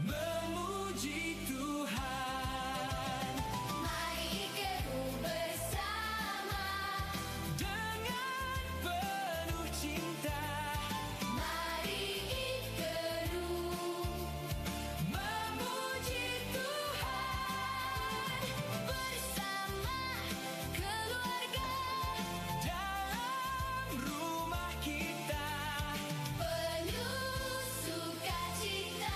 memuji Tuhan. Mari ikut bersama, Dengan penuh cinta, mari ikut memuji Tuhan. bersama keluarga, Dalam rumah kita, penuh sukacita.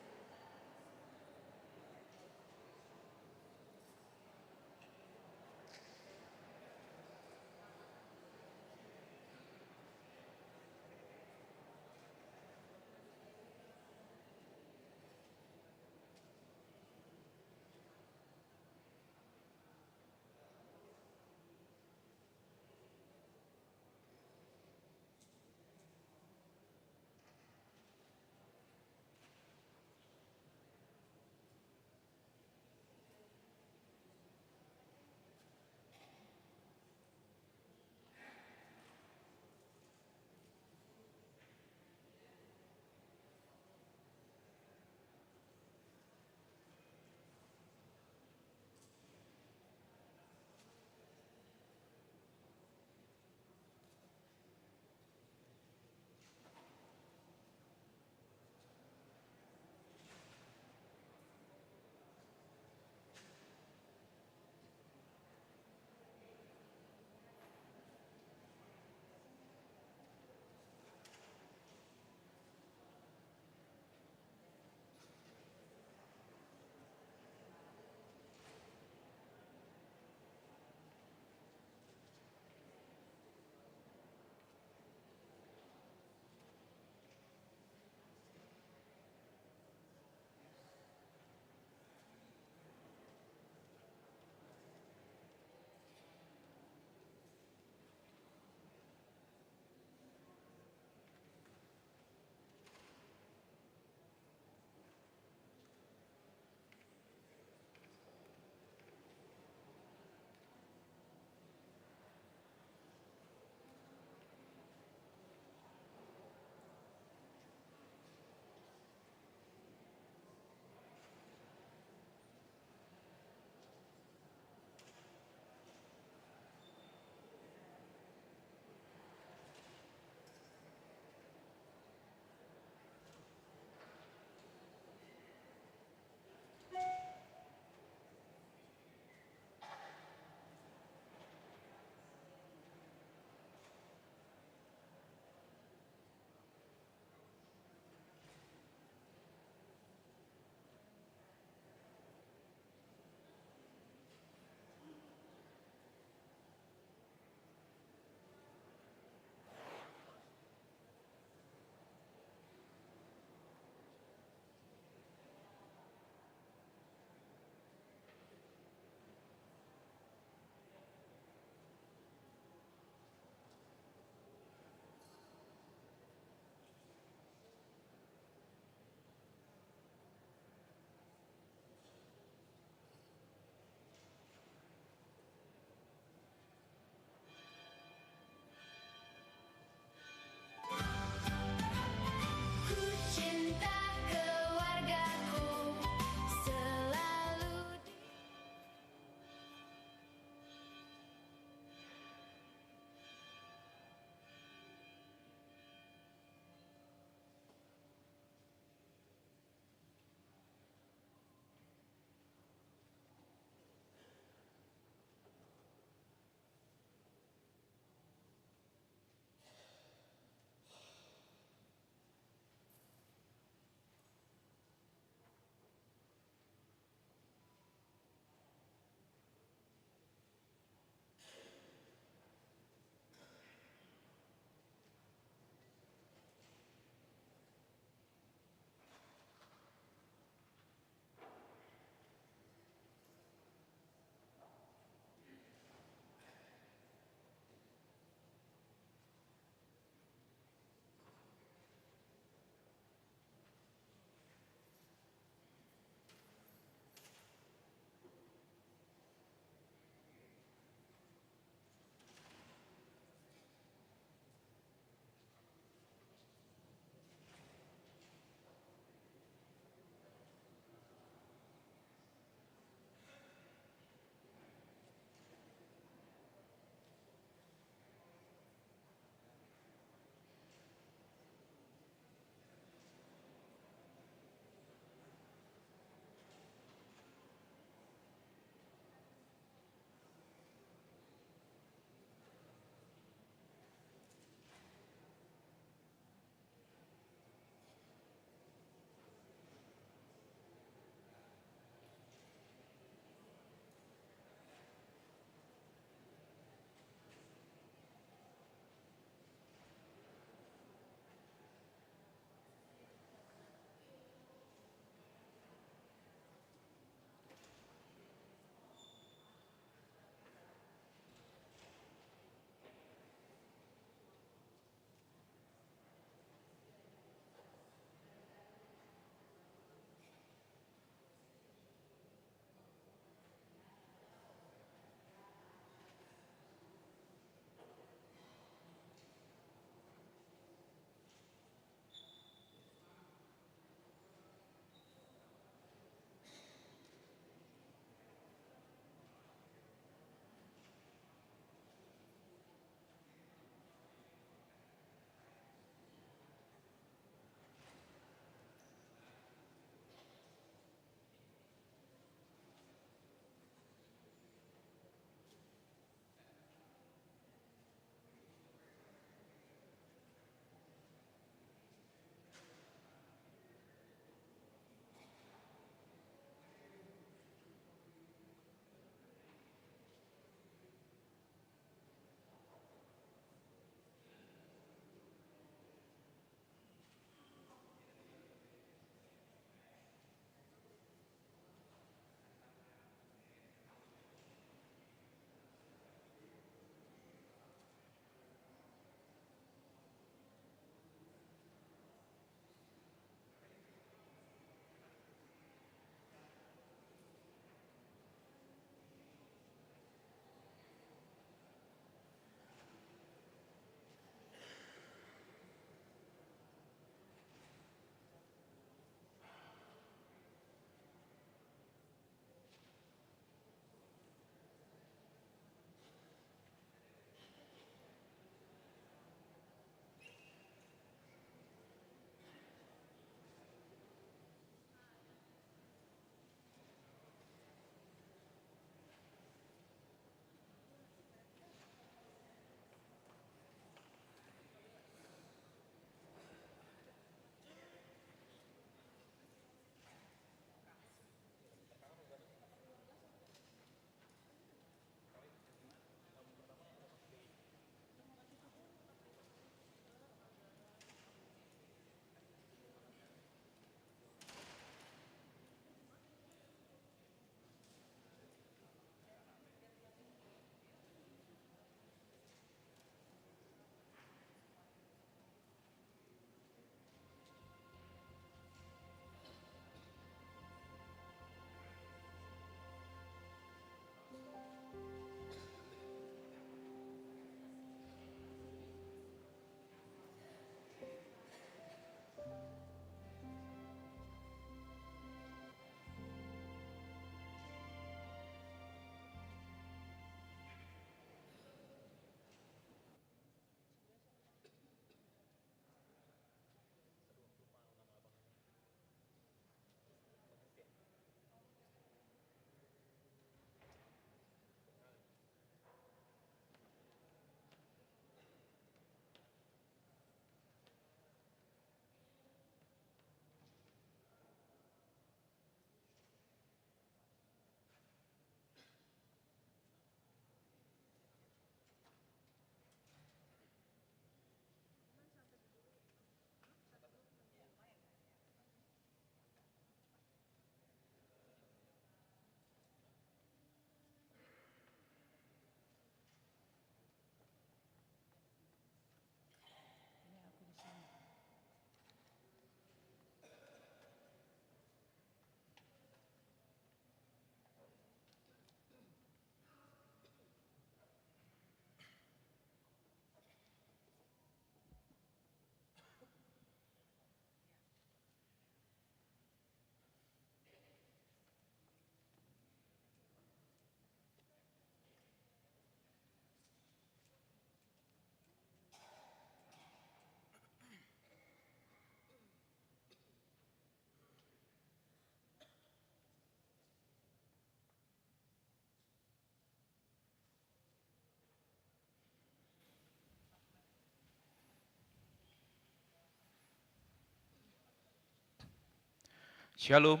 Shalom.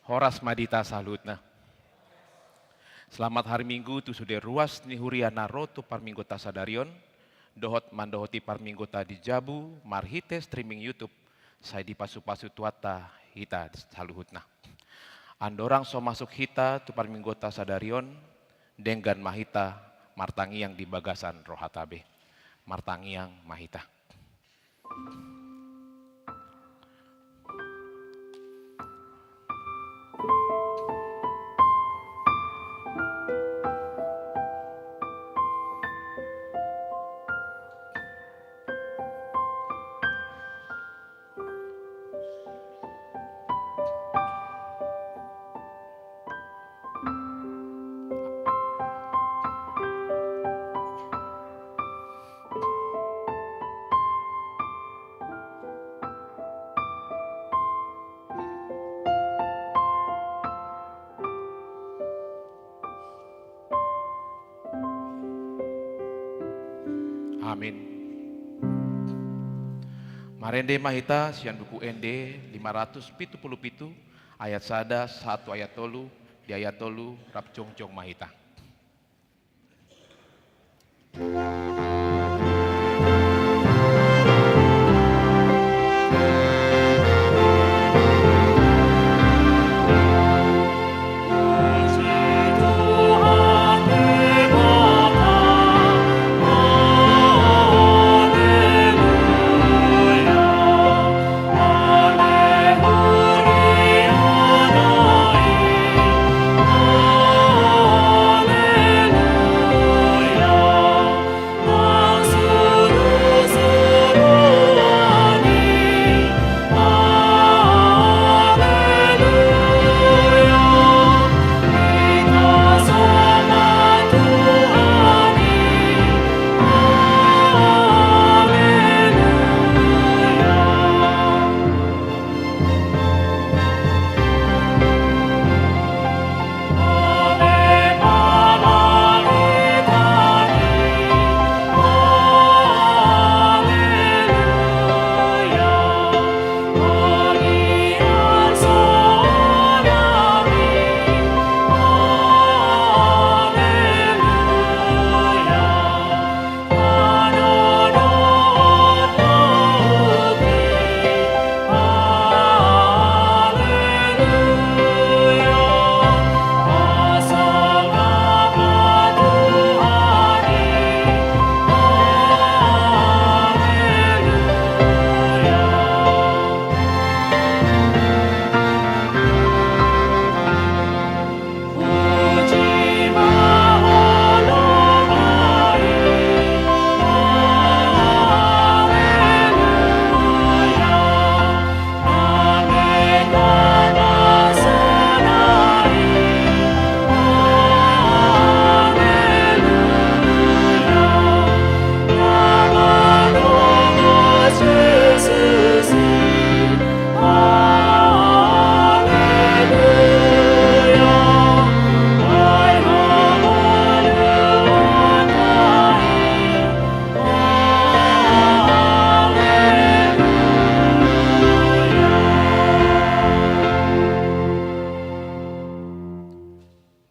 Horas madita salutna. Selamat hari Minggu tu sudah ruas ni huriana roto parminggota sadarion. Dohot mandohoti parminggota di Jabu, marhite streaming YouTube. Saya di pasu-pasu tuata hita saluhutna. Andorang so masuk hita tu parminggota sadarion. Denggan mahita martangi yang di bagasan rohatabe. Martangi yang mahita. Amin. Marende mahita sian buku ende 577 ayat sada 1 ayat tolu di ayat tolu rap congcong mahita.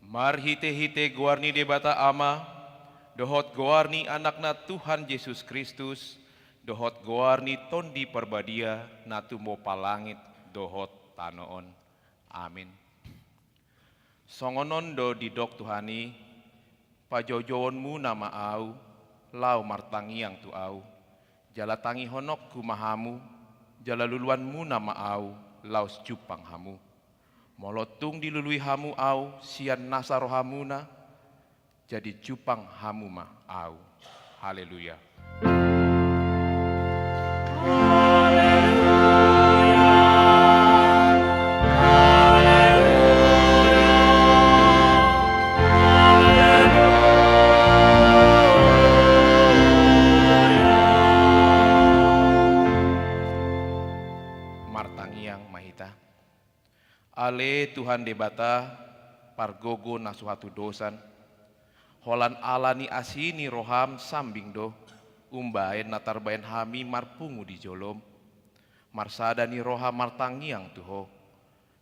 Marhite-hite guarni debata ama, dohot guarni anakna Tuhan Yesus Kristus, dohot guarni tondi perbadia, natu mo palangit, dohot tanoon. Amin. Songonon do didok Tuhani, pajojoonmu nama au, lau martangi yang tu au, jalatangi honok kumahamu, jalaluluanmu nama au, lau secupang hamu. Molotung dilului hamu au, sian nasa rohamuna, jadi cupang hamu ma au. Haleluya. Martangiang mahita. Ale Tuhan debata pargogo nasuhatu dosan. Holan alani asini roham sambing do. Umbaen natarbaen hami marpungu di jolom. Marsadani roha martangiang tuho.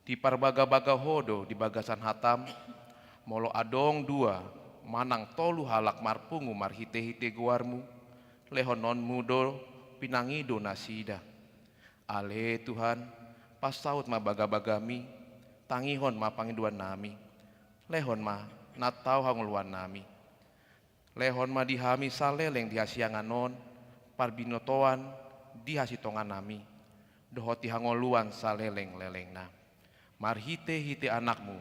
Di parbaga-baga hodo di bagasan hatam, molo adong dua, manang tolu halak marpungu marhite-hite guarmu, lehonon mudo pinangido nasida. Ale Tuhan, pas saut ma baga-bagami, tangihon ma pangiduan nami, lehon ma natau hanguluan nami. Lehon ma dihami saleleng dihasianganon, parbinotoan dihasitongan nami, dohoti hangoluan saleleng-lelengna. Marhite-hite anakmu,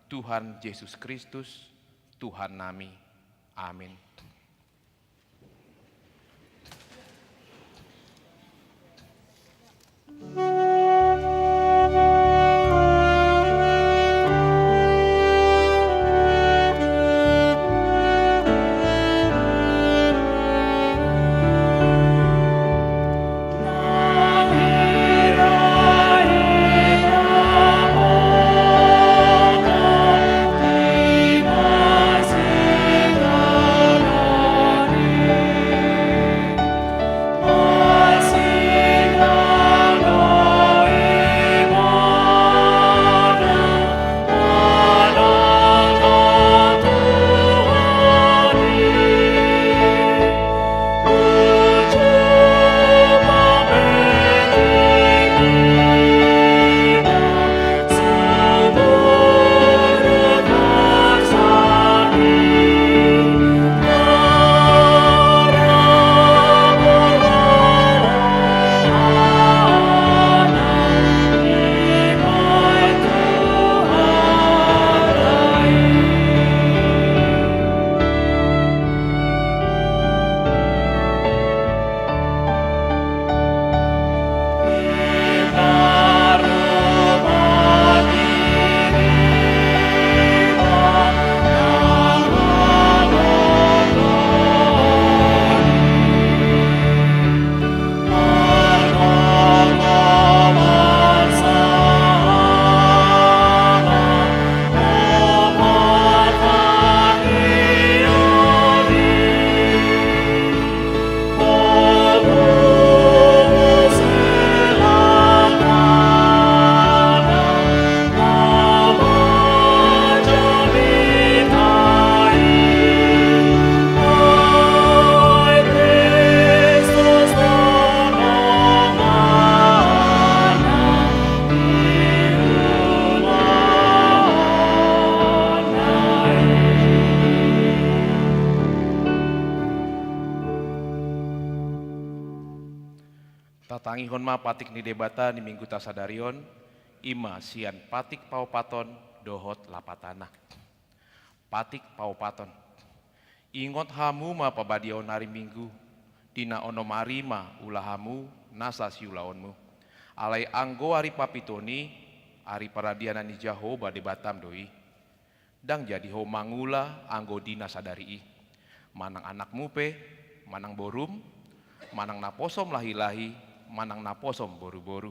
Tuhan Yesus Kristus, Tuhan nami. Amin. Tatangihon ma patik ni debata ni minggu tasadarion, ima sian patik paupaton dohot lapatana. Patik paupaton. Ingot hamu ma pabadion hari minggu, dina ono marima ulahamu nasa siulaonmu. Alai anggo hari papitoni, hari paradiana ni Jahoba debatam doi. Dang jadi ho mangula anggo dina sadari. Manang anakmu pe, manang borum, manang naposom lahi-lahi, manang naposom boru-boru.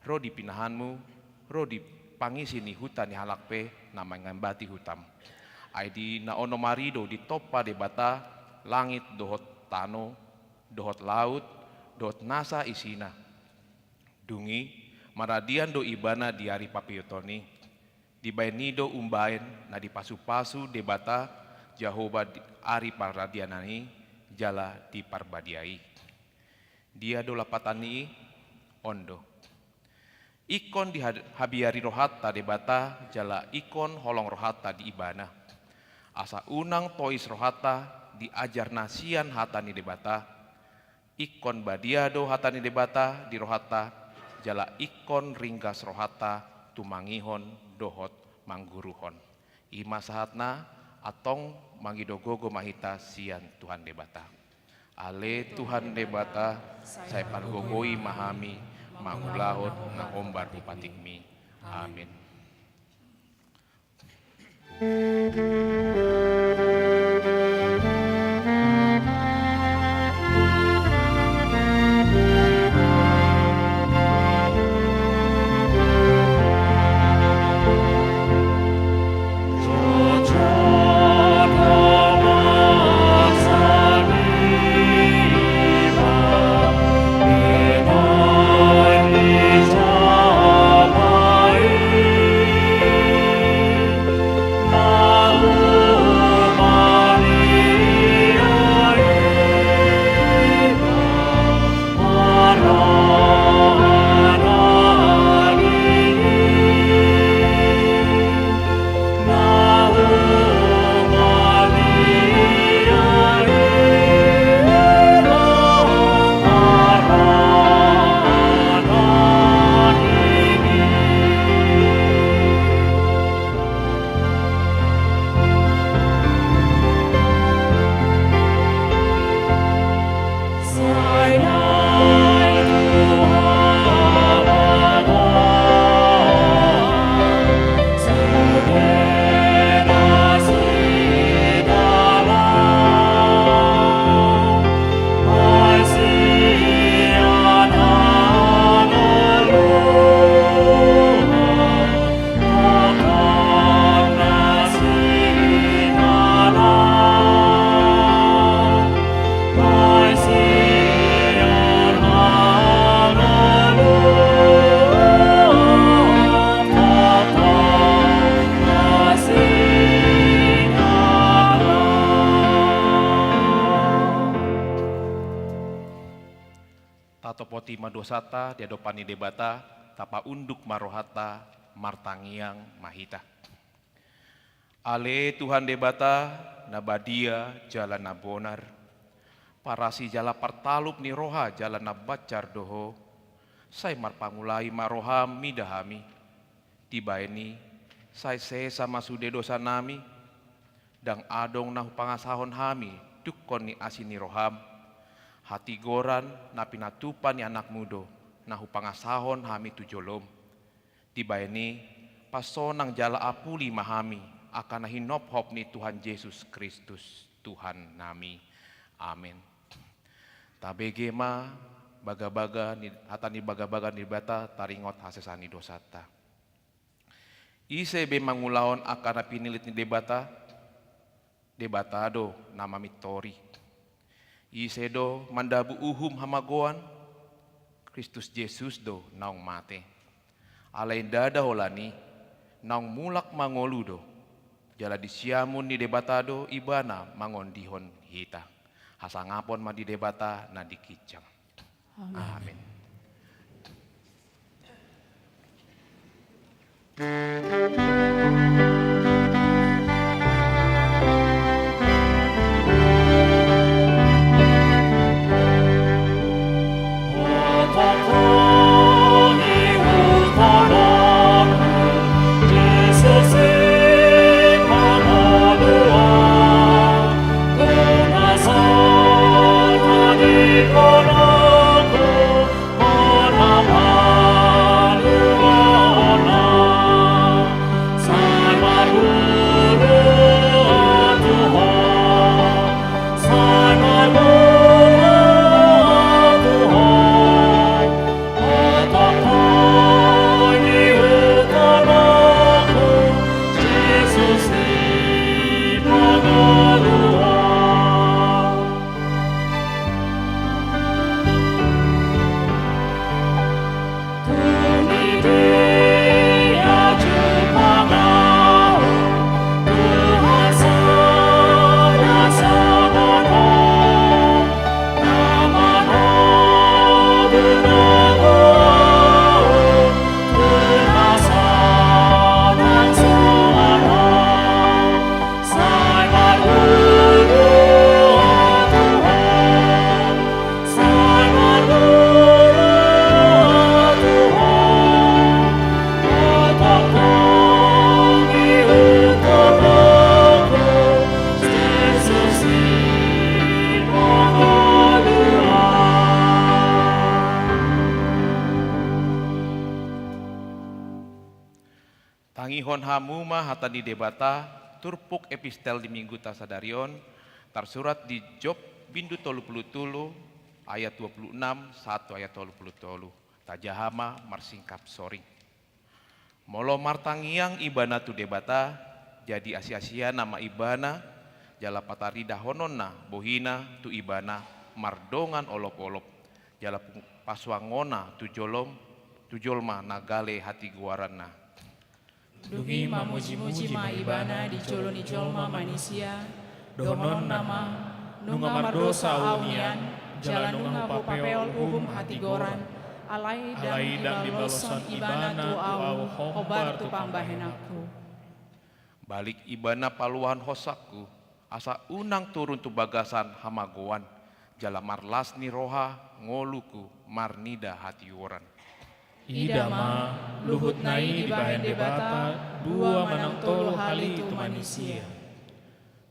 Ro dipinahanmu, ro dipangisi ni hutan ni halakpe nama ngambati hutam. Aidi na ono marido di topa debata langit dohot tano, dohot laut, dohot nasa isina. Dungi maradian do ibana di hari papiyotoni, di bainido umbaen na di pasu-pasu debata Jahoba ari paradianani jala di parbadiai. Dia do lapatani ondo. Ikon di habiari rohata debata jala ikon holong rohata di ibana. Asa unang tois rohata diajar nasian hatani debata. Ikon badiado hatani debata di rohata jala ikon ringgas rohata tumangihon dohot mangguruhon. Ima sahatna atong mangidogogo mahita sian Tuhan debata. Ale Tuhan debata saya pargogoi mahami mangulahot na ombar bupatikmi. Amin. Amen. tato poti madosata diadopani debata tapa unduk marohata martangiang mahita. Ale Tuhan debata nabadia jalan nabonar, parasi jala partalup ni roha jalan nabacar doho, sai marpangulai maroham midahami, tiba ini sai sama sude dosa nami, dang adong nahu pangasahon hami, dukon ni asini roham, hati goran napi natupan ni anak mudo, nahu pangasahon hami tujolom, tiba ini pasonang jala apuli mahami, akan hinop hop ni Tuhan Yesus Kristus Tuhan nami. Amin. Tabege ma baga-baga ni hatani baga-baga ni bata taringot hasesani dosata. Ise be mangulaon akan pinilit ni debata do nama mitori. Ise do mandabu uhum hamagoan Kristus Yesus do naung mate. Alain dada holani naung mulak mangolu do. Jala disiamun ni debatado ibana mangondihon hita. Hasangapon ma di debata na dikicang. Amin. Tangihon hamuma hatani debata turpuk epistel di minggu tasadarion tersurat di Job bindu 30 ayat 26 1 ayat 30 tajahama marsingkap soring. Molo martangiang ibana tu debata jadi asia-asia nama ibana jala patari dahononna bohina tu ibana mardongan olop-olop jala paswangona tu jolma nagale hati guarana. Dugi mamuji-muji ma ibana di joloni jolma manusia, donon nama, nunga mardosa aunian, jalan nunga papeol uhum hati goran, alai dan dibaloson ibana tu au, obar tu pambahenaku. Balik ibana paluan hosaku, asa unang turun tu bagasan hamagoan, jala marlasni roha ngoluku marnida hati orang. Idama, luhut nai di bahen debata, dua manang tolo hali tu manusia.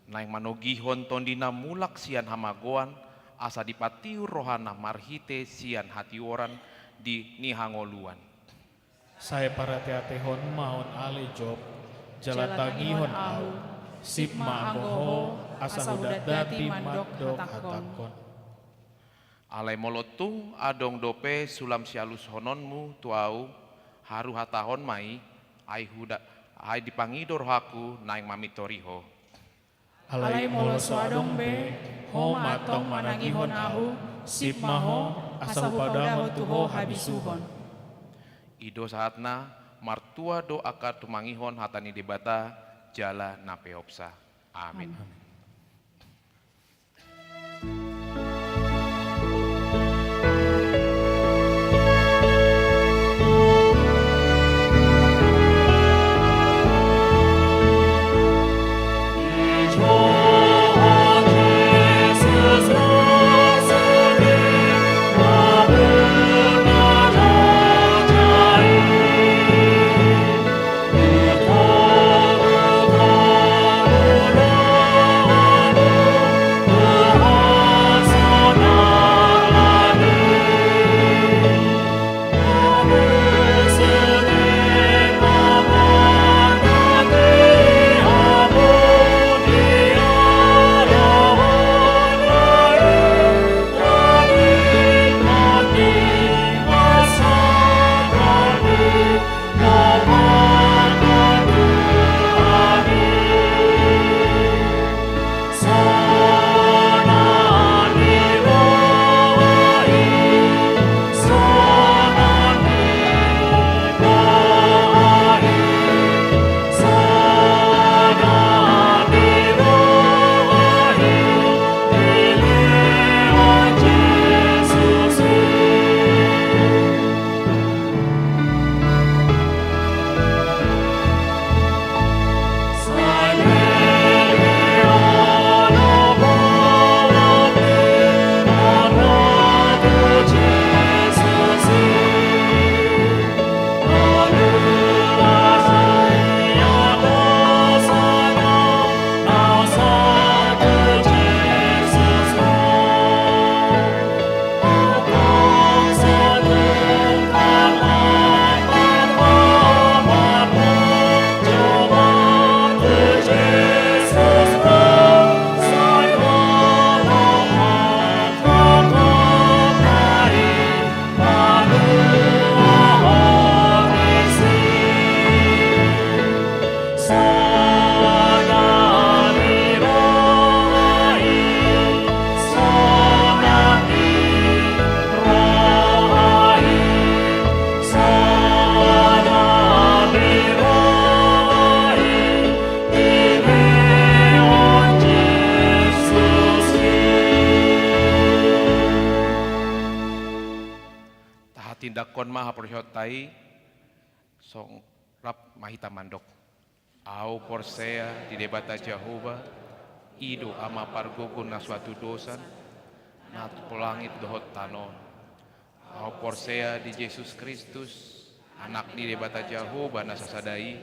Naing manogihon tondina mulak sian hamagoan, asa dipatiu rohana marhite sian hati orang di nihangoluan. Saya para teatehon maon ale Job, jalan tagihon au, sip ma anggoho, asa hudat dati mandok hatakon. Alai molotu adong dope sulam sialus hononmu tuau haru hatahon mai ai dipangidor haku naing mamitoriho. Alai molo suadong be, ho matong manangihon ahu, sip maho, asa hupadahon tuho habisuhon. Ido saatna martua do akad tumangihon hatani debata jala napeopsa. Amin. kon maha persyotai song rap mahita mandok. Au porsea di debata Jehovah, ido ama pargogo na suatu dosan, nat polangit dohot tanon. Au porsea di Yesus Kristus, anak di debata Jehovah na sasadai,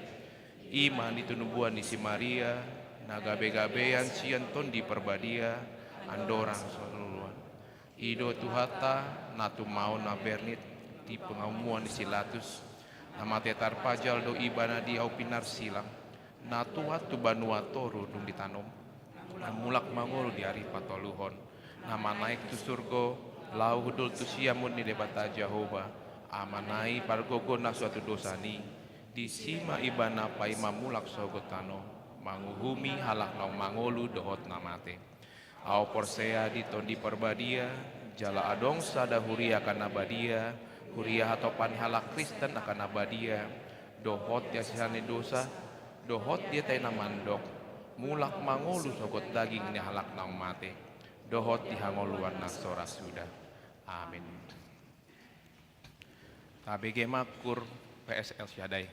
iman di tunubuan di si Maria, na gabe-gabean sian ton di perbadia, andorang soluluan. Ido tuhata, natu mau na bernit, di pengamuan di silatus, nama tetar pajal do ibana di au pinar silang, natu watu banua toru dung ditanom, namulak mangul di ari patoluhon, nama naik tu surgo, lau hudul tu siamun di debata Jehovah, amanai pargogo na suatu dosani, di sima ibana pai mamulak sogotano, manguhumi halak lau mangolu dohot namate. Au porsea di tondi perbadia, jala adong sada huria kana badia, huria hatopan halak Kristen akan abadia, dohot ya sisane dosa, dohot dia taina mandok, mulak mangolu sogot daging ni halak nang mate, dohot dihangoluan na sora sudah. Amin. KBG Makur PSL Syadai.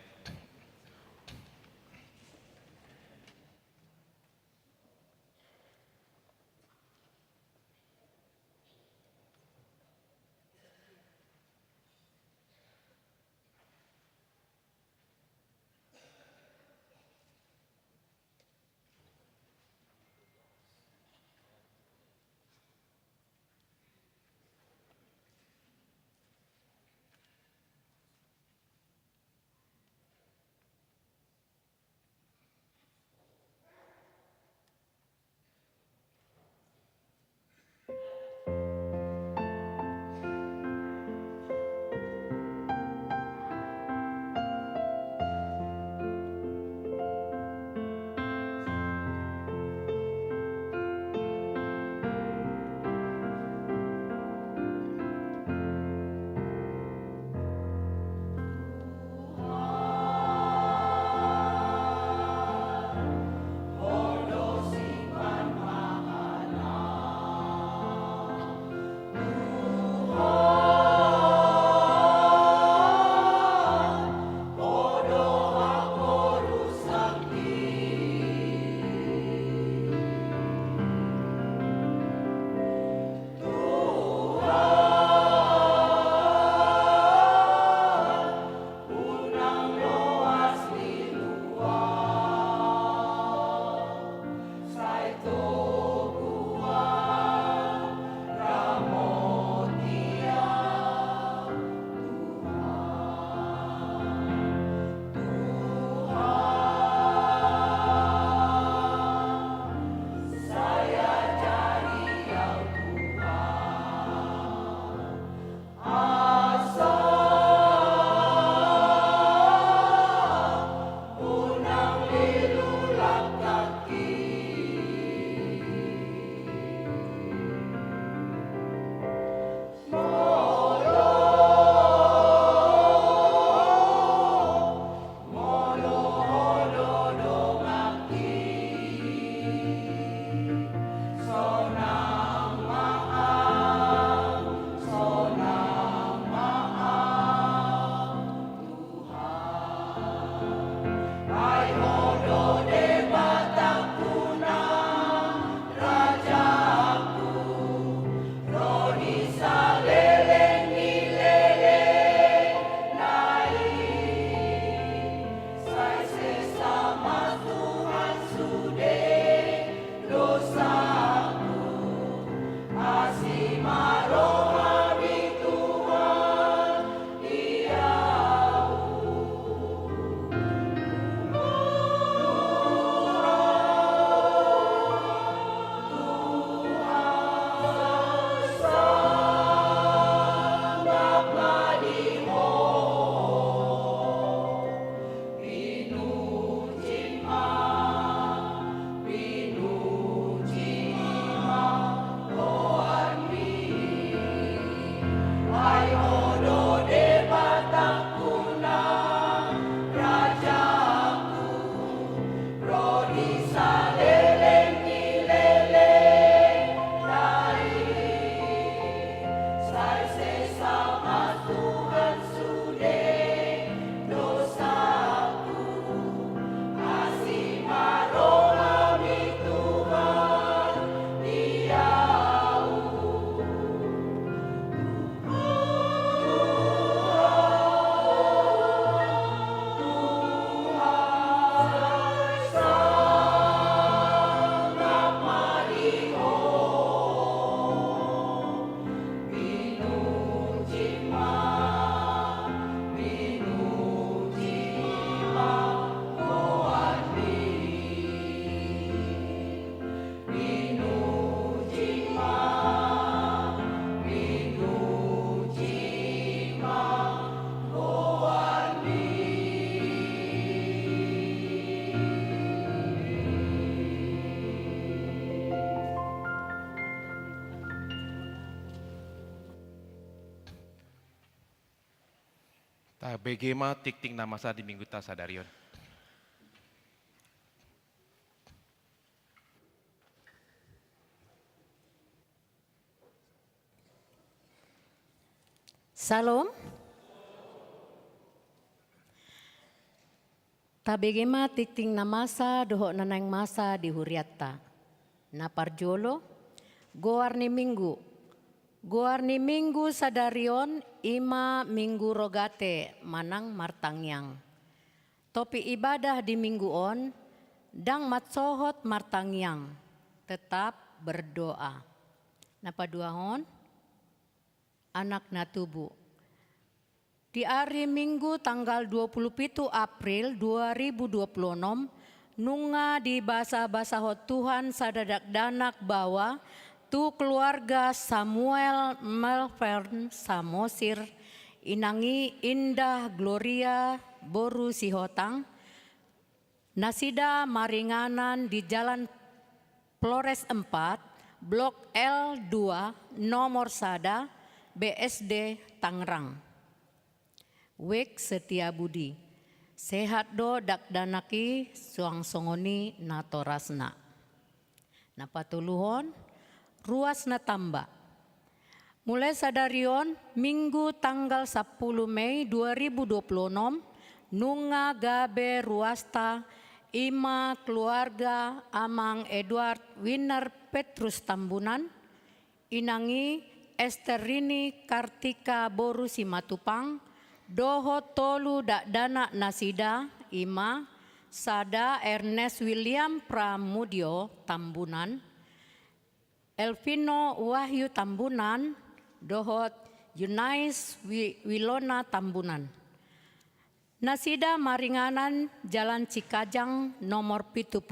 BGMA tikting namasa di minggu tasadarion. Salam. Tabegema tikting namasa doho nanang masa di huriatta. Na parjolo, goarni minggu. Goarni minggu sadarion ima minggu rogate manang martangyang. Topi ibadah di minggu on, dang matsohot martangyang. Tetap berdoa. Napa duahon? Anak na tubuh. Di hari Minggu tanggal 27 April 2026, nunga di basa-basa hot Tuhan sadadak danak bawa tu keluarga Samuel Melvern Samosir inangi Indah Gloria Boru Sihotang nasida maringanan di Jalan Flores 4, Blok L2, nomor sada, BSD Tangerang. Wek Setia Budi, sehat do dak danaki suang songoni natorasna. Napatuluhon, ruas na tamba. Mulai sadarion Minggu tanggal 10 Mei 2026, nunga gabe ruasta ima keluarga Amang Edward Winner Petrus Tambunan, inangi Esterini Kartika Boru Simatupang, doho tolu dak dana nasida ima sada Ernest William Pramudio Tambunan, Elvino Wahyu Tambunan, dohot Yunais Wilona Tambunan. Nasida maringanan Jalan Cikajang nomor 70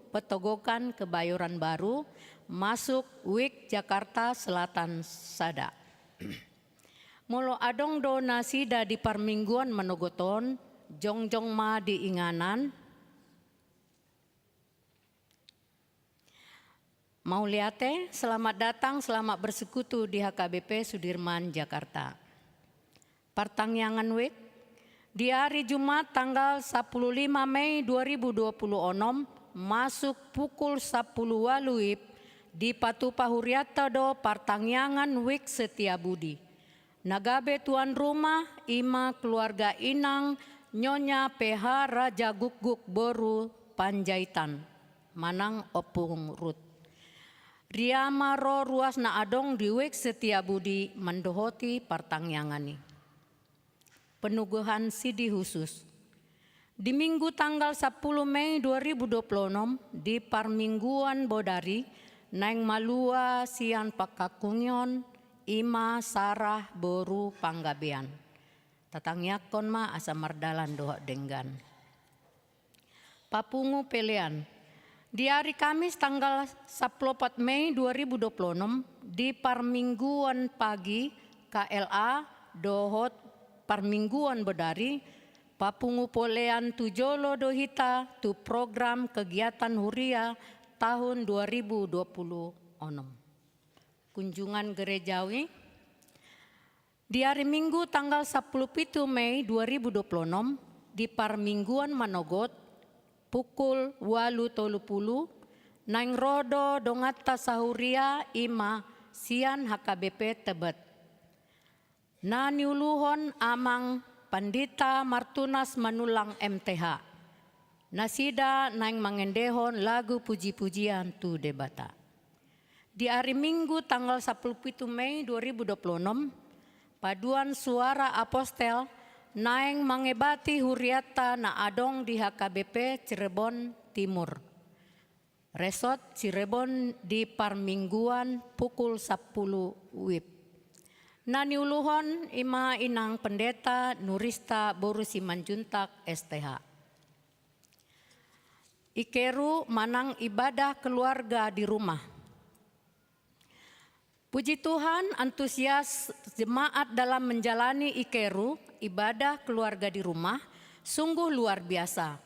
Petogokan Kebayoran Baru masuk Wik Jakarta Selatan sada. Molo adong do nasida di parmingguan menogoton, jongjong ma di inganan. Mau liate, selamat datang, selamat bersekutu di HKBP Sudirman, Jakarta. Partangyangan wek, di hari Jumat tanggal 15 Mei 2026, masuk pukul 10 waluip di Patupa Huriata do partangyangan wek Setia Budi. Nagabe tuan rumah ima keluarga inang Nyonya PH Raja Guguk Boru Panjaitan manang opung rut. Riama ro ruas na adong di Wek Setia Budi mendohoti partangyangani. Penuguhan sidi khusus. Di Minggu tanggal 10 Mei 2026 di Parmingguan Bodari Naing Malua Sian Pakakungyon ima Sarah Boru Panggabean. Tatangyakon ma asa mardalan doa denggan. Papungu pelean. Di hari Kamis tanggal 14 Mei 2026 di Parmingguan Pagi KLA dohot Parmingguan Bodari papungu polean tujolo dohita tu program kegiatan huria tahun 2026. Kunjungan gerejawi di hari Minggu tanggal 17 Mei 2026 di Parmingguan Manogot pukul 8.30 naing rodo dongata sahuria ima sian HKBP Tebet. Na niuluhon amang Pandita Martunas Manulang MTH. Nasida naing mangendehon lagu puji-pujian tu debata. Di hari Minggu tanggal 17 Mei 2026, paduan suara apostel naeng mangebati huriata na adong di HKBP Cirebon Timur. Resort Cirebon di Parmingguan pukul 10 WIB. Naniuluhon ima inang pendeta Nurista Boru Simanjuntak STH. Ikeru manang ibadah keluarga di rumah. Puji Tuhan, antusias jemaat dalam menjalani Ikeru, ibadah keluarga di rumah, sungguh luar biasa.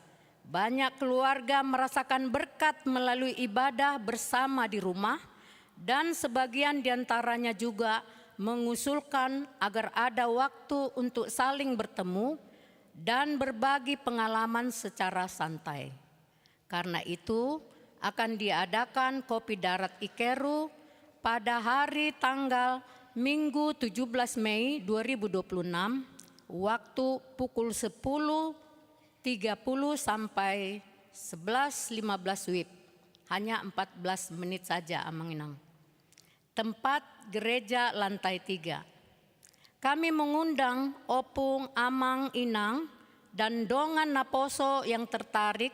Banyak keluarga merasakan berkat melalui ibadah bersama di rumah, dan sebagian diantaranya juga mengusulkan agar ada waktu untuk saling bertemu dan berbagi pengalaman secara santai. Karena itu akan diadakan Kopi Darat Ikeru pada hari tanggal Minggu 17 Mei 2026 waktu pukul 10.30 sampai 11.15 WIB. Hanya 14 menit saja Amanginang. Tempat gereja lantai 3. Kami mengundang Opung Amang Inang dan Dongan Naposo yang tertarik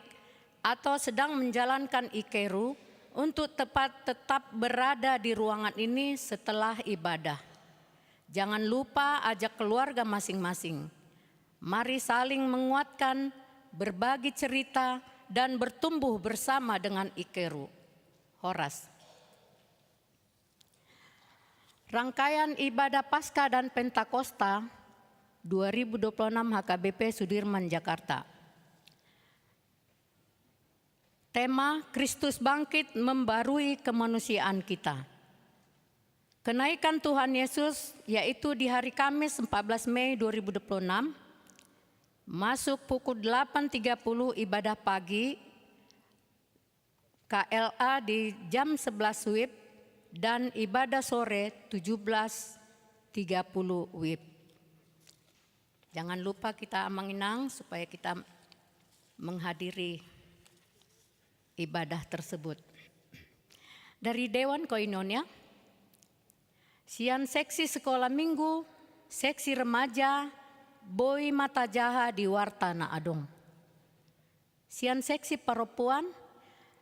atau sedang menjalankan Ikeru untuk tetap berada di ruangan ini setelah ibadah. Jangan lupa ajak keluarga masing-masing. Mari saling menguatkan, berbagi cerita, dan bertumbuh bersama dengan Ikeru. Horas. Rangkaian ibadah Paskah dan Pentakosta 2026 HKBP Sudirman, Jakarta. Tema Kristus bangkit membarui kemanusiaan kita. Kenaikan Tuhan Yesus yaitu di hari Kamis 14 Mei 2026 masuk pukul 8.30 ibadah pagi KLA di jam 11 WIB dan ibadah sore 17.30 WIB. Jangan lupa kita amanginang supaya kita menghadiri ibadah tersebut. Dari Dewan Koinonia, Sian Seksi Sekolah Minggu, Seksi Remaja, Boy Mata Jaha di Wartana Adong. Sian Seksi Paropuan,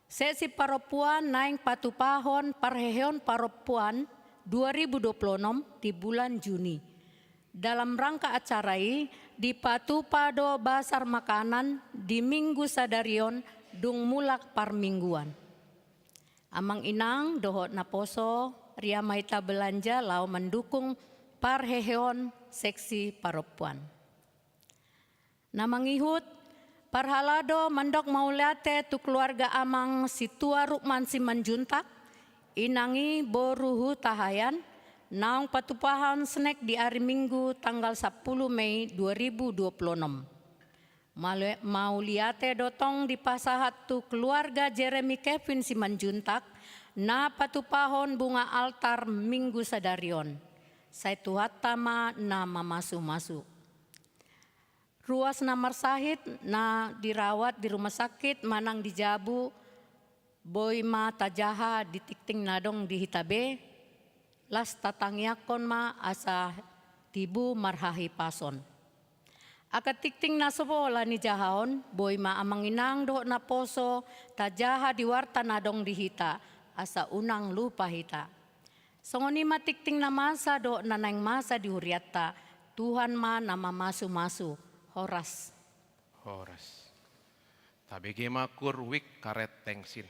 Seksi Paropuan Naing Patupahon Parheheon Paropuan 2026 di bulan Juni. Dalam rangka acara ini di Patupado Basar Makanan di Minggu Sadarion Dung Mulak Parmingguan. Amang Inang Dohot Naposo Ria Maita Belanja lau mendukung Parheheon Seksi Paropuan. Namangihut Parhalado Mandok Mauliate tu keluarga Amang Situa Rukman Simanjuntak inangi boruhu tahayan naung patupahan snack di hari Minggu tanggal 10 Mei 2026. Mauliate dotong di pasahat tu keluarga Jeremy Kevin Simanjuntak na patupahon bunga altar Minggu Sadarion. Saya tuhatama na mamasu-masu. Ruas Namar Sahid na dirawat di rumah sakit Manang di Jabu, Boy Mata Jaha di Tikting Nadong di Hitabe, las tatangyakon ma asa tibu marhahi pason. Akat Tikting na sobola ni Jahaon, Boy ma amanginang do na poso, tajaha di warta nadong di Hita, asa unang lupa Hita. Songoni ma Tikting na masa do nanang masa di Huriata, Tuhan ma nama masu-masu. Horas. Horas. Tabege makur wik karet tengsin.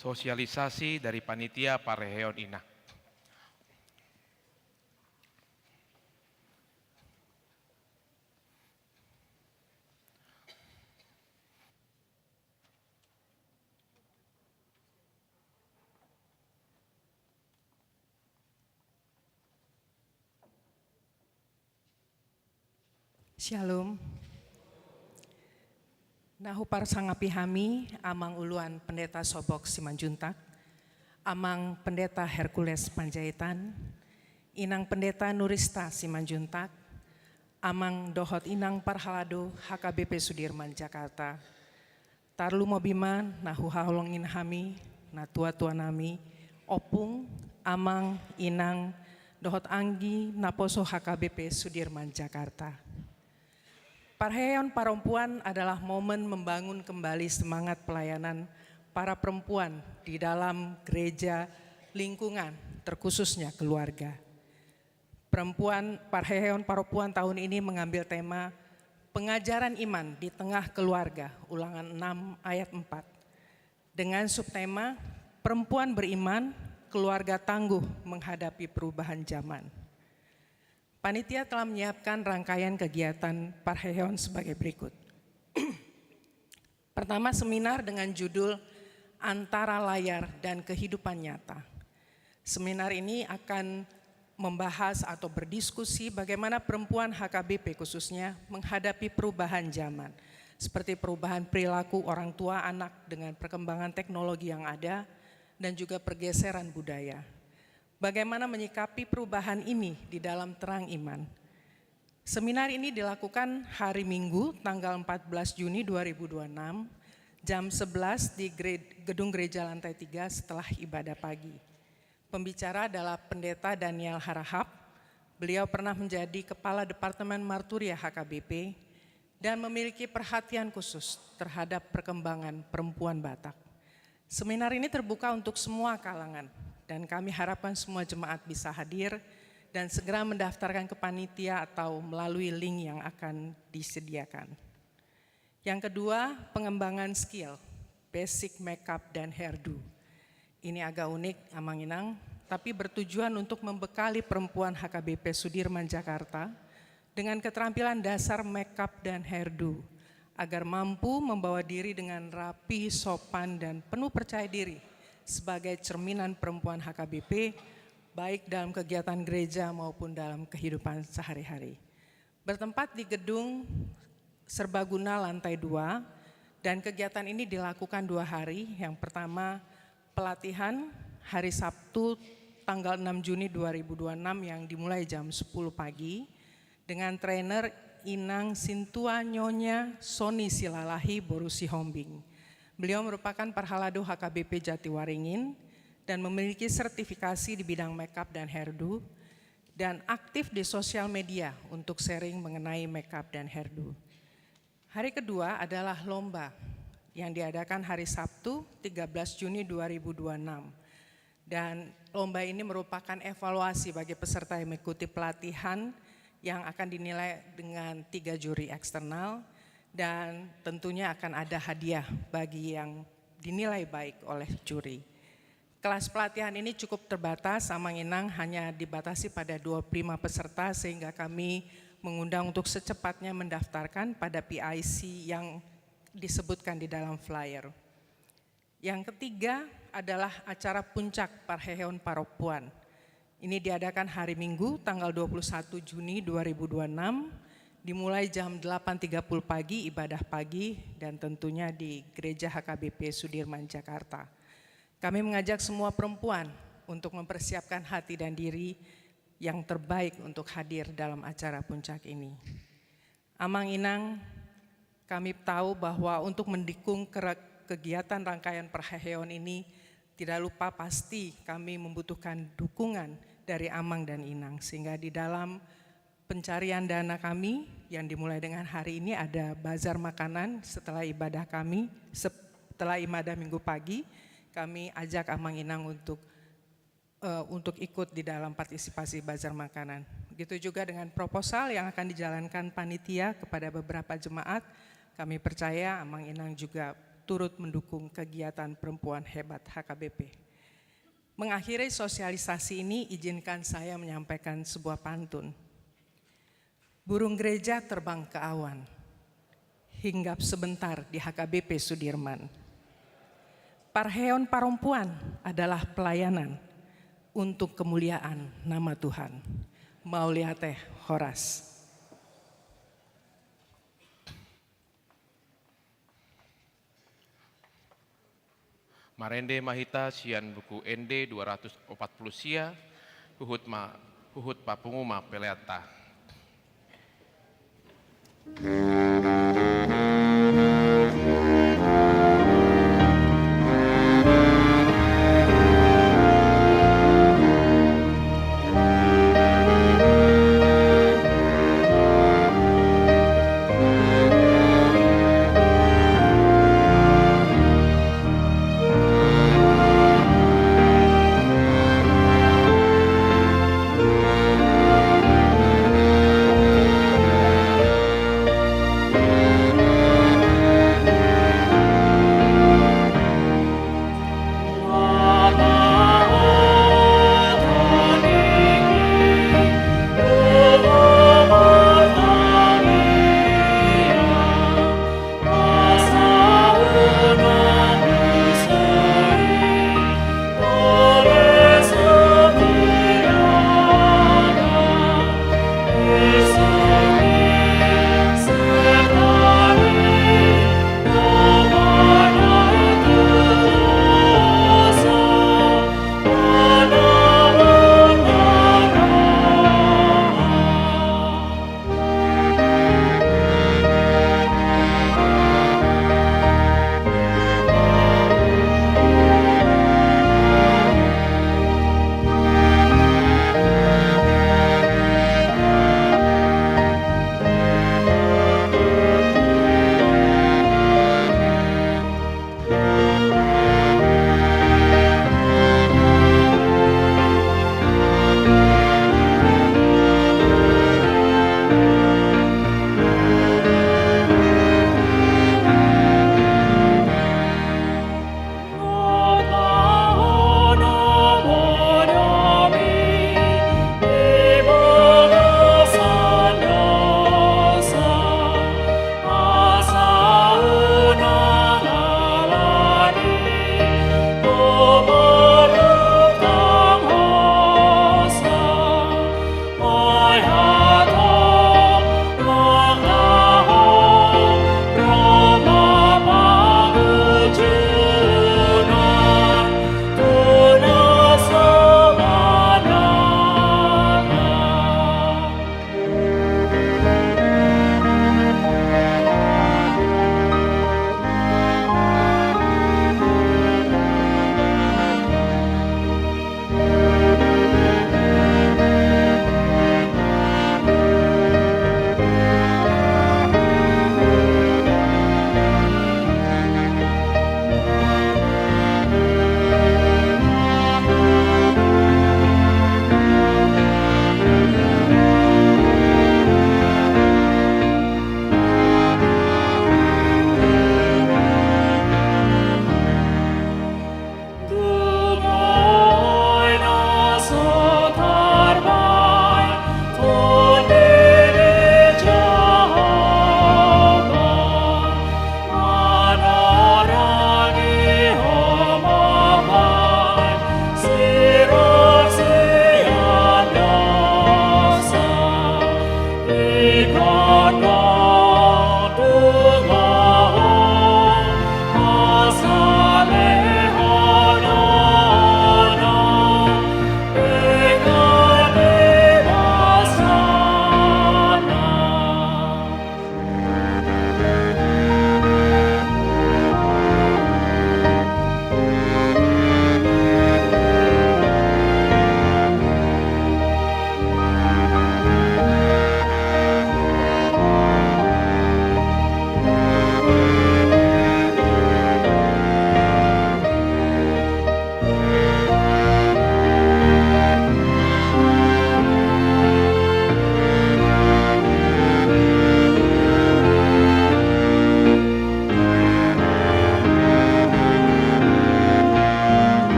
Sosialisasi dari panitia Parheon Inang. Shalom. Nahu parsangapihami Amang Uluan Pendeta Sobok Simanjuntak, Amang Pendeta Hercules Panjaitan, Inang Pendeta Nurista Simanjuntak, Amang Dohot Inang Parhalado HKBP Sudirman Jakarta, Tarlu Mobiman Nahu Haholongin Hami, Natua Nami, Opung, Amang Inang Dohot Anggi Naposo HKBP Sudirman Jakarta. Parheon Perempuan adalah momen membangun kembali semangat pelayanan para perempuan di dalam gereja lingkungan, terkhususnya keluarga. Parheon Perempuan tahun ini mengambil tema pengajaran iman di tengah keluarga, ulangan 6 ayat 4. Dengan subtema perempuan beriman, keluarga tangguh menghadapi perubahan zaman. Panitia telah menyiapkan rangkaian kegiatan Parheon sebagai berikut. Pertama, seminar dengan judul Antara Layar dan Kehidupan Nyata. Seminar ini akan membahas atau berdiskusi bagaimana perempuan HKBP khususnya menghadapi perubahan zaman, seperti perubahan perilaku orang tua anak dengan perkembangan teknologi yang ada dan juga pergeseran budaya. Bagaimana menyikapi perubahan ini di dalam terang iman. Seminar ini dilakukan hari Minggu tanggal 14 Juni 2026 jam 11 di Gedung Gereja Lantai 3 setelah ibadah pagi. Pembicara adalah Pendeta Daniel Harahap. Beliau pernah menjadi Kepala Departemen Marturia HKBP dan memiliki perhatian khusus terhadap perkembangan perempuan Batak. Seminar ini terbuka untuk semua kalangan. Dan kami harapkan semua jemaat bisa hadir dan segera mendaftarkan ke panitia atau melalui link yang akan disediakan. Yang kedua, pengembangan skill, basic makeup dan hairdo. Ini agak unik, Amang Inang, tapi bertujuan untuk membekali perempuan HKBP Sudirman Jakarta dengan keterampilan dasar makeup dan hairdo, agar mampu membawa diri dengan rapi, sopan, dan penuh percaya diri sebagai cerminan perempuan HKBP, baik dalam kegiatan gereja maupun dalam kehidupan sehari-hari. Bertempat di gedung serbaguna lantai 2, dan kegiatan ini dilakukan 2 hari. Yang pertama, pelatihan hari Sabtu tanggal 6 Juni 2026 yang dimulai jam 10 pagi dengan trainer Inang Sintua Nyonya Soni Silalahi Borusi Hombing. Beliau merupakan Parhalado HKBP Jatiwaringin dan memiliki sertifikasi di bidang makeup dan hairdo dan aktif di sosial media untuk sharing mengenai makeup dan hairdo. Hari kedua adalah lomba yang diadakan hari Sabtu 13 Juni 2026. Dan lomba ini merupakan evaluasi bagi peserta yang mengikuti pelatihan yang akan dinilai dengan 3 juri eksternal. Dan tentunya akan ada hadiah bagi yang dinilai baik oleh juri. Kelas pelatihan ini cukup terbatas, Amang Inang hanya dibatasi pada 25 peserta sehingga kami mengundang untuk secepatnya mendaftarkan pada PIC yang disebutkan di dalam flyer. Yang ketiga adalah acara puncak Parheon Perempuan. Ini diadakan hari Minggu tanggal 21 Juni 2026. Dimulai jam 8.30 pagi, ibadah pagi, dan tentunya di Gereja HKBP Sudirman Jakarta. Kami mengajak semua perempuan untuk mempersiapkan hati dan diri yang terbaik untuk hadir dalam acara puncak ini. Amang Inang, kami tahu bahwa untuk mendukung kegiatan rangkaian Parheon ini, tidak lupa pasti kami membutuhkan dukungan dari Amang dan Inang, sehingga di dalam pencarian dana kami yang dimulai dengan hari ini ada bazar makanan setelah ibadah kami, setelah ibadah minggu pagi, kami ajak Amang Inang untuk ikut di dalam partisipasi bazar makanan. Begitu juga dengan proposal yang akan dijalankan panitia kepada beberapa jemaat, kami percaya Amang Inang juga turut mendukung kegiatan Perempuan Hebat HKBP. Mengakhiri sosialisasi ini, izinkan saya menyampaikan sebuah pantun. Burung gereja terbang ke awan, hinggap sebentar di HKBP Sudirman. Parheon Perempuan adalah pelayanan untuk kemuliaan nama Tuhan. Mauliateh Horas. Marende Mahita sian buku ND 240 sia, huhut papunguma peleata.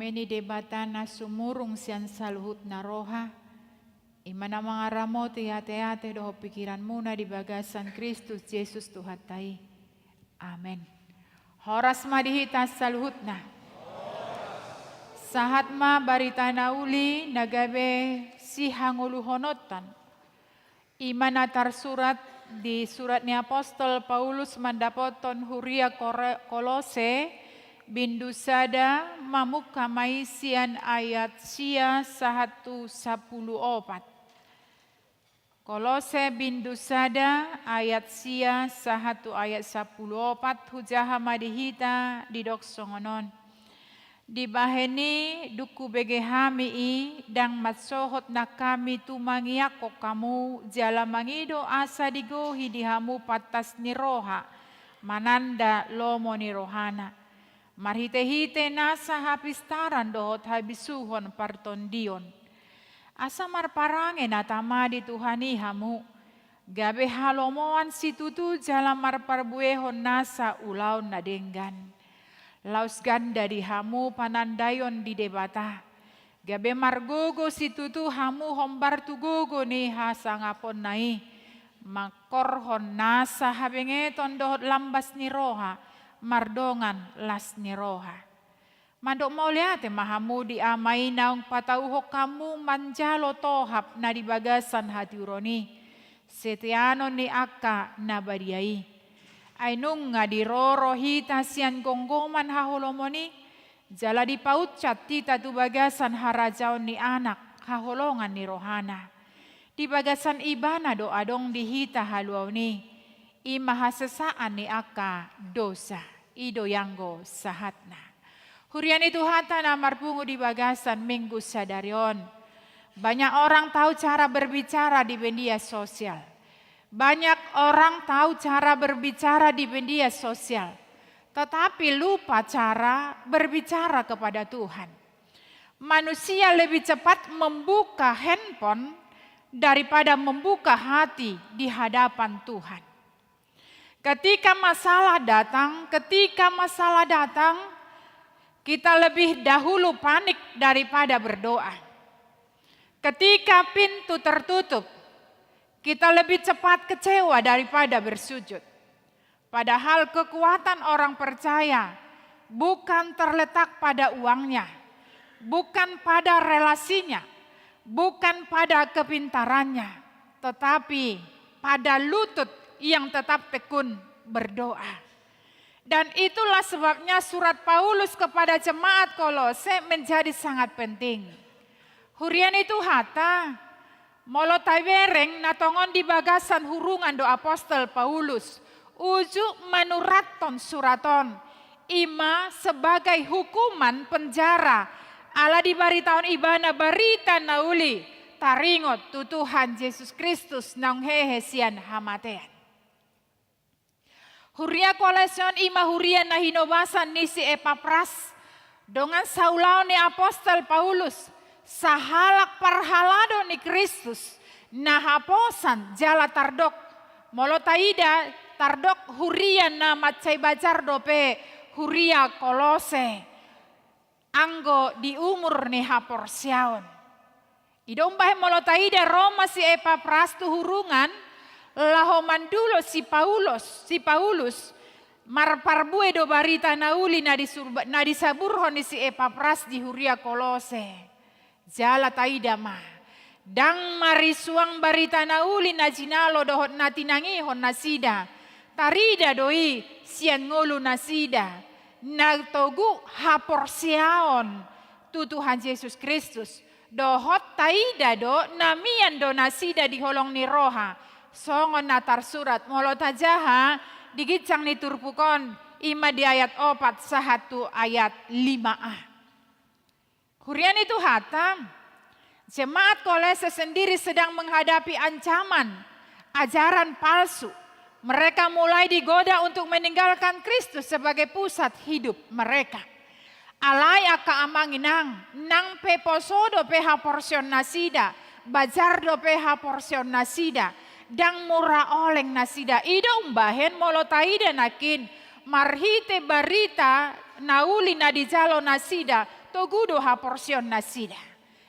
Meni debatana sumurung sian saluhut na roha. Imana mga ramote hati-hati doho pikiranmu na di bagasan Kristus Yesus Tuhan tai. Amen. Horas madihita saluhut na. Sahat ma barita nauli nagabe si hangulu honotan. Imana tarsurat di surat ni Apostol Paulus mandapoton huria Kolose bindusada mamuka maisian ayat sia 1:14. Kolose bindusada ayat sia 1 ayat 14 hujaha madihita di doksongonon. Dibaheni duku begehami dang matsohot na kami tumangiako kamu jala mangido asa digohi dihamu patas ni roha mananda lomo ni rohana marhite-hite nasa hapistaran dohot habisuhon partondion asa marparange natama di Tuhani hamu gabe halomoan situtu jala marparbuehon nasa ulaw na denggan. Laus ganda di hamu panandayon di debata. Gabe margogo situtu hamu hombar tugogo ni hasangapon nai. Makorhon nasa habengeton dohot lambas ni roha. Mardongan las ni roha. Mandok mau liate mahamu di amai naung patauhok kamu manjalo tohap na di bagasan hati uroni. Setiano ni akka na badiai. Ainung nga di roro hita sian gonggoman haholomoni jala di paucat tita tu bagasan harajaon ni anak haholongan ni rohana di bagasan ibana doa dong di hita haluau ni imahasesaan ni aka dosa ido yanggo sahatna hurian itu hata na marpungu di bagasan minggu sadarion banyak orang tahu cara berbicara di media sosial. Banyak orang tahu cara berbicara di media sosial, tetapi lupa cara berbicara kepada Tuhan. Manusia lebih cepat membuka handphone daripada membuka hati di hadapan Tuhan. Ketika masalah datang, kita lebih dahulu panik daripada berdoa. Ketika pintu tertutup, kita lebih cepat kecewa daripada bersujud. Padahal kekuatan orang percaya bukan terletak pada uangnya, bukan pada relasinya, bukan pada kepintarannya, tetapi pada lutut yang tetap tekun berdoa. Dan itulah sebabnya surat Paulus kepada jemaat Kolose menjadi sangat penting. Hurian itu hata molo taiwereng natongon di bagasan hurungan do Apostol Paulus. Ujuk manuraton suraton. Ima sebagai hukuman penjara. Ala di baritaon ibana barita nauli. Taringot tu Tuhan Yesus Kristus nang hehe sian hamatean. Huria kolesion ima huria na hinobasan nisi Epapras. Dengan saulaon ni Apostol Paulus. Sahalak parhalado ni Kristus nahaposan jala tardok molotaida tardok huria na macai bajar dope huria Kolose anggo di umur ni haporsiaon idombah molotaida Roma si Epapras tu hurungan lahoman dulo si Paulus marparbue do barita nauli na disaburhon ni si Epapras di huria Kolose. Jala taidama dang marisuang barita nauli na jinalo dohot na tinangihon na sida tarida doi sian ngulu na sida nagtogu haporsiaon tu Tuhan Yesus Kristus dohot taida do namian do na sida di holong ni roha songon natar surat molotajaha digicang ni turpukon ima di ayat 4 sahatu ayat 5a. Hurian itu hata, jemaat Kolose sendiri sedang menghadapi ancaman, ajaran palsu. Mereka mulai digoda untuk meninggalkan Kristus sebagai pusat hidup mereka. Alai aka amanginang, nang pe posodo peha porsion nasida, bajardo peha porsion nasida, dang murah oleng nasida. Ido umbahen molotaida nakin, marhite barita nauli nadijalo nasida, togudo haporsion nasida.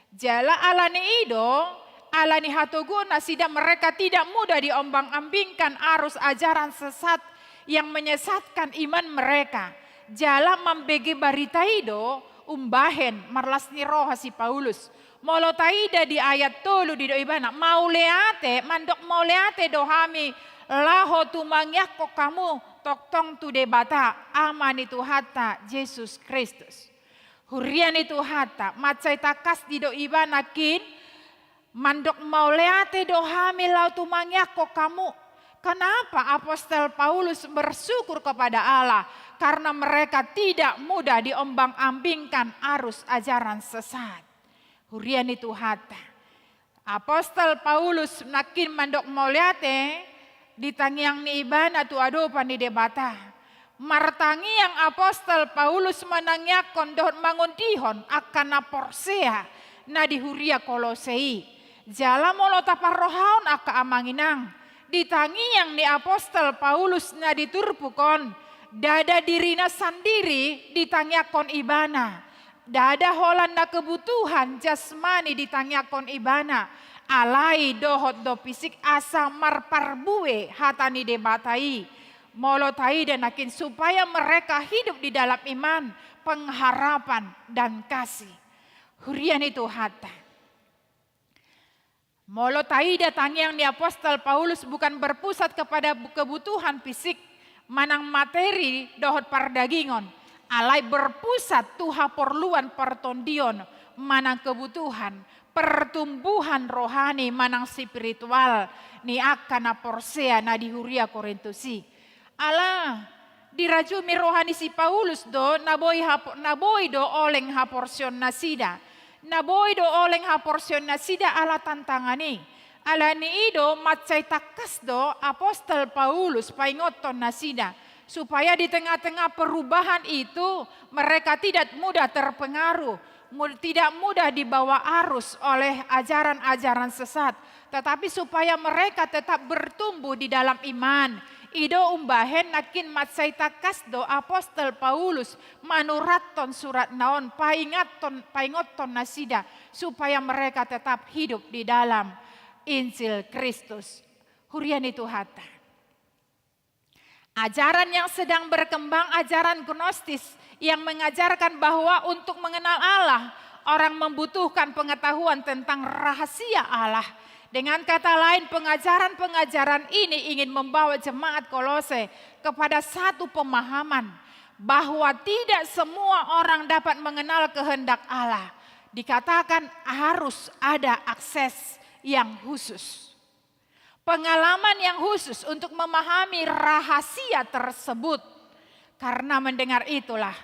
Jala alani ido, alani hatogu nasida mereka tidak mudah diombang-ambingkan arus ajaran sesat yang menyesatkan iman mereka. Jala membegi barita ido, umbahen marlasni roha si Paulus. Molo taida di ayat tolu di doibana, mauleate, mandok mauleate dohami, laho tumangyak kok kamu, toktong tu debata, aman itu hata Yesus Kristus. Hurian itu hata, macai takas di doibana kin, mandok mauleate dohami, lau tumangyak kok kamu. Kenapa apostol Paulus bersyukur kepada Allah? Karena mereka tidak mudah diombang-ambingkan arus ajaran sesat. Hurian itu hata. Apostol Paulus nakin mandok mauliate ditangiang ni ibana tu adopan di debata. Martangi yang apostol Paulus menangyakon dohon mangundihon akan naporsea na di Huria Kolosei. Jala molo taparrohaon aka amanginang. Ditangi yang ni apostol Paulus na diturpukon. Dada dirina sendiri ditangyakon ibana. Dada holan na kebutuhan jasmani ditangyakon ibana. Alai dohot do pisik asa marparbue hatani debatai. Molotai dan akin supaya mereka hidup di dalam iman, pengharapan dan kasih. Hurian itu hata. Molotai datang yang di apostol Paulus bukan berpusat kepada kebutuhan fisik, manang materi dohot pardagingon. Alai berpusat tuha perluan pertondion, manang kebutuhan, pertumbuhan rohani, manang spiritual, ni akan aporsea na di Huria Korintusi. Allah dirajumi rohani si Paulus do naboy do oleng haporsion nasida. Naboy do oleng haporsion nasida ala tantangani. Ala ni ido macay takas do apostol Paulus paingoton nasida. Supaya di tengah-tengah perubahan itu mereka tidak mudah terpengaruh. Tidak mudah dibawa arus oleh ajaran-ajaran sesat. Tetapi supaya mereka tetap bertumbuh di dalam iman. Ido umbahen nakin matsay takas do apostol Paulus manuraton surat naon paingoton nasida supaya mereka tetap hidup di dalam Injil Kristus. Hurian itu hata. Ajaran yang sedang berkembang, ajaran gnostis yang mengajarkan bahwa untuk mengenal Allah orang membutuhkan pengetahuan tentang rahasia Allah. Dengan kata lain, pengajaran-pengajaran ini ingin membawa jemaat Kolose kepada satu pemahaman bahwa tidak semua orang dapat mengenal kehendak Allah. Dikatakan harus ada akses yang khusus. Pengalaman yang khusus untuk memahami rahasia tersebut. Karena mendengar itulah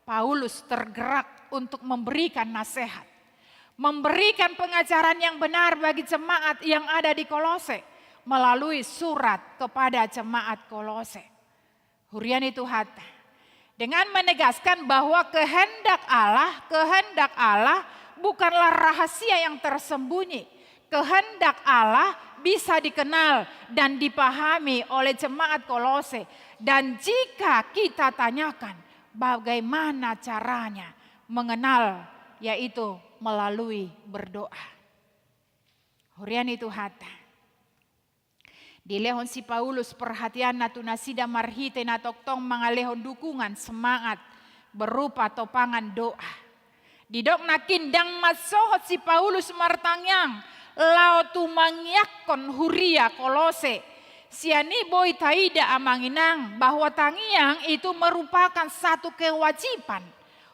Paulus tergerak untuk memberikan nasihat. Memberikan pengajaran yang benar bagi jemaat yang ada di Kolose melalui surat kepada jemaat Kolose. Hurian itu hata. Dengan menegaskan bahwa kehendak Allah bukanlah rahasia yang tersembunyi. Kehendak Allah bisa dikenal dan dipahami oleh jemaat Kolose. Dan jika kita tanyakan bagaimana caranya mengenal, yaitu melalui berdoa. Hurian itu hata. Di lehon si Paulus perhatian natunasida marhite natoktong mangalehon dukungan semangat berupa topangan doa. Di dok nakindang masohot si Paulus martangyang lao tumangyakon Huria Kolose. Siani boy taida amanginang bahwa tangiang itu merupakan satu kewajiban.